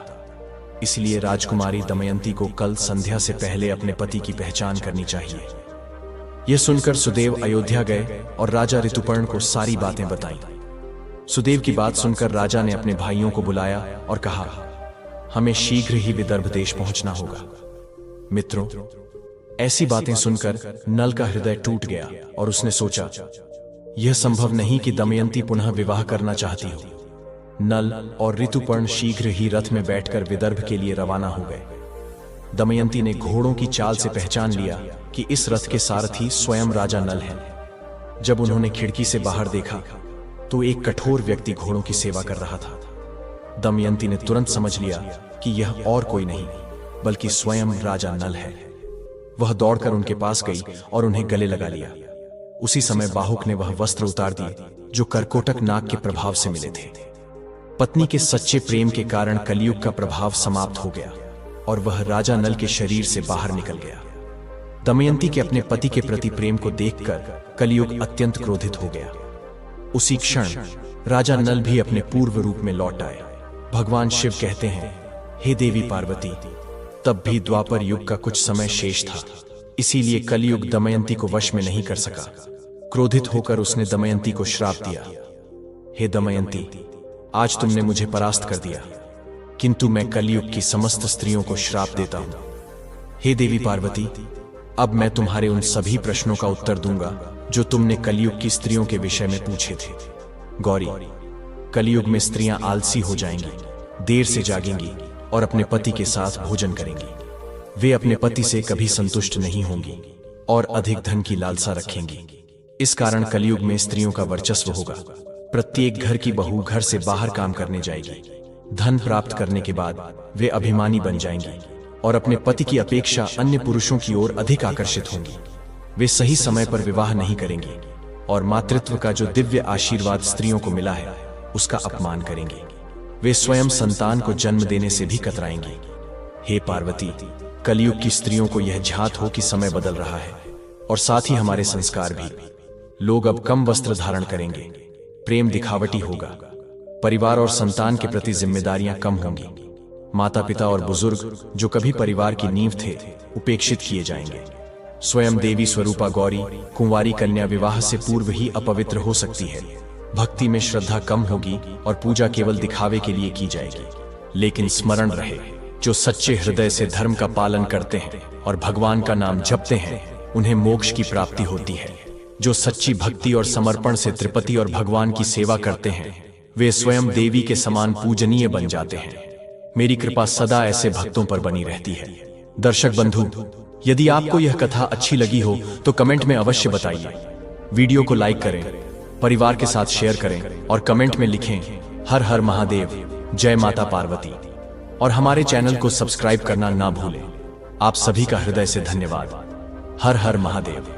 इसलिए राजकुमारी दमयंती को कल संध्या से पहले अपने पति की पहचान करनी चाहिए। यह सुनकर सुदेव अयोध्या गए और राजा ऋतुपर्ण को सारी बातें बताईं। सुदेव की बात सुनकर राजा ने अपने भाइयों को बुलाया और कहा, हमें शीघ्र ही विदर्भ देश पहुंचना होगा। मित्रों, ऐसी बातें सुनकर नल का हृदय टूट गया और उसने सोचा, यह संभव नहीं कि दमयंती पुनः विवाह करना चाहती हो। नल और ऋतुपर्ण शीघ्र ही रथ में बैठकर विदर्भ के लिए रवाना हो गए। दमयंती ने घोड़ों की चाल से पहचान लिया कि इस रथ के सारथी स्वयं राजा नल हैं। जब उन्होंने खिड़की से बाहर देखा तो एक कठोर व्यक्ति घोड़ों की सेवा कर रहा था। दमयंती ने तुरंत समझ लिया कि यह और कोई नहीं बल्कि स्वयं राजा नल है। वह दौड़कर उनके पास गई और उन्हें गले लगा लिया। उसी समय बाहुक ने वह वस्त्र उतार दिए जो करकोटक नाग के प्रभाव से मिले थे। पत्नी के सच्चे प्रेम के कारण कलयुग का प्रभाव समाप्त हो गया और वह राजा नल के शरीर से बाहर निकल गया। दमयंती के अपने पति के प्रति प्रेम को देखकर कलयुग अत्यंत क्रोधित हो गया। उसी क्षण राजा नल भी अपने पूर्व रूप में लौट आए। भगवान शिव कहते हैं, हे देवी पार्वती, तब भी द्वापर युग का कुछ समय शेष था, इसीलिए कलयुग दमयंती को वश में नहीं कर सका। क्रोधित होकर उसने दमयंती को श्राप दिया, हे दमयंती, आज तुमने मुझे परास्त कर दिया, किंतु मैं कलयुग की समस्त स्त्रियों को श्राप देता हूं। हे देवी पार्वती, अब मैं तुम्हारे उन सभी प्रश्नों का उत्तर दूंगा जो तुमने कलयुग की स्त्रियों के विषय में पूछे थे। गौरी, कलयुग में स्त्रियां आलसी हो जाएंगी, देर से जागेंगी और अपने पति के साथ भोजन करेंगी। वे अपने पति से कभी संतुष्ट नहीं होंगी और अधिक धन की लालसा रखेंगी। इस कारण कलयुग में स्त्रियों का वर्चस्व होगा। प्रत्येक घर की बहू घर से बाहर काम करने जाएगी। धन प्राप्त करने के बाद वे अभिमानी बन जाएंगी और अपने पति की अपेक्षा अन्य पुरुषों की ओर अधिक आकर्षित होंगी। वे सही समय पर विवाह नहीं करेंगी और मातृत्व का जो दिव्य आशीर्वाद स्त्रियों को मिला है उसका अपमान करेंगी। वे स्वयं संतान को जन्म देने से भी कतराएंगी। हे पार्वती, कलयुग की स्त्रियों को यह झात हो कि समय बदल रहा है और साथ ही हमारे संस्कार भी। लोग अब कम वस्त्र धारण करेंगे, प्रेम दिखावटी होगा, परिवार और संतान के प्रति जिम्मेदारियां कम होंगी। माता पिता और बुजुर्ग जो कभी परिवार की नींव थे उपेक्षित किए जाएंगे। स्वयं देवी स्वरूपा गौरी कुंवारी कन्या विवाह से पूर्व ही अपवित्र हो सकती है। भक्ति में श्रद्धा कम होगी और पूजा केवल दिखावे के लिए की जाएगी। लेकिन स्मरण रहे, जो सच्चे हृदय से धर्म का पालन करते हैं और भगवान का नाम जपते हैं उन्हें मोक्ष की प्राप्ति होती है। जो सच्ची भक्ति और समर्पण से त्रिपति और भगवान की सेवा करते हैं वे स्वयं देवी के समान पूजनीय बन जाते हैं। मेरी कृपा सदा ऐसे भक्तों पर बनी रहती है। दर्शक बंधु, यदि आपको यह कथा अच्छी लगी हो तो कमेंट में अवश्य बताइए। वीडियो को लाइक करें, परिवार के साथ शेयर करें और कमेंट में लिखें हर हर महादेव, जय माता पार्वती। और हमारे चैनल को सब्सक्राइब करना ना भूलें। आप सभी का हृदय से धन्यवाद। हर हर महादेव।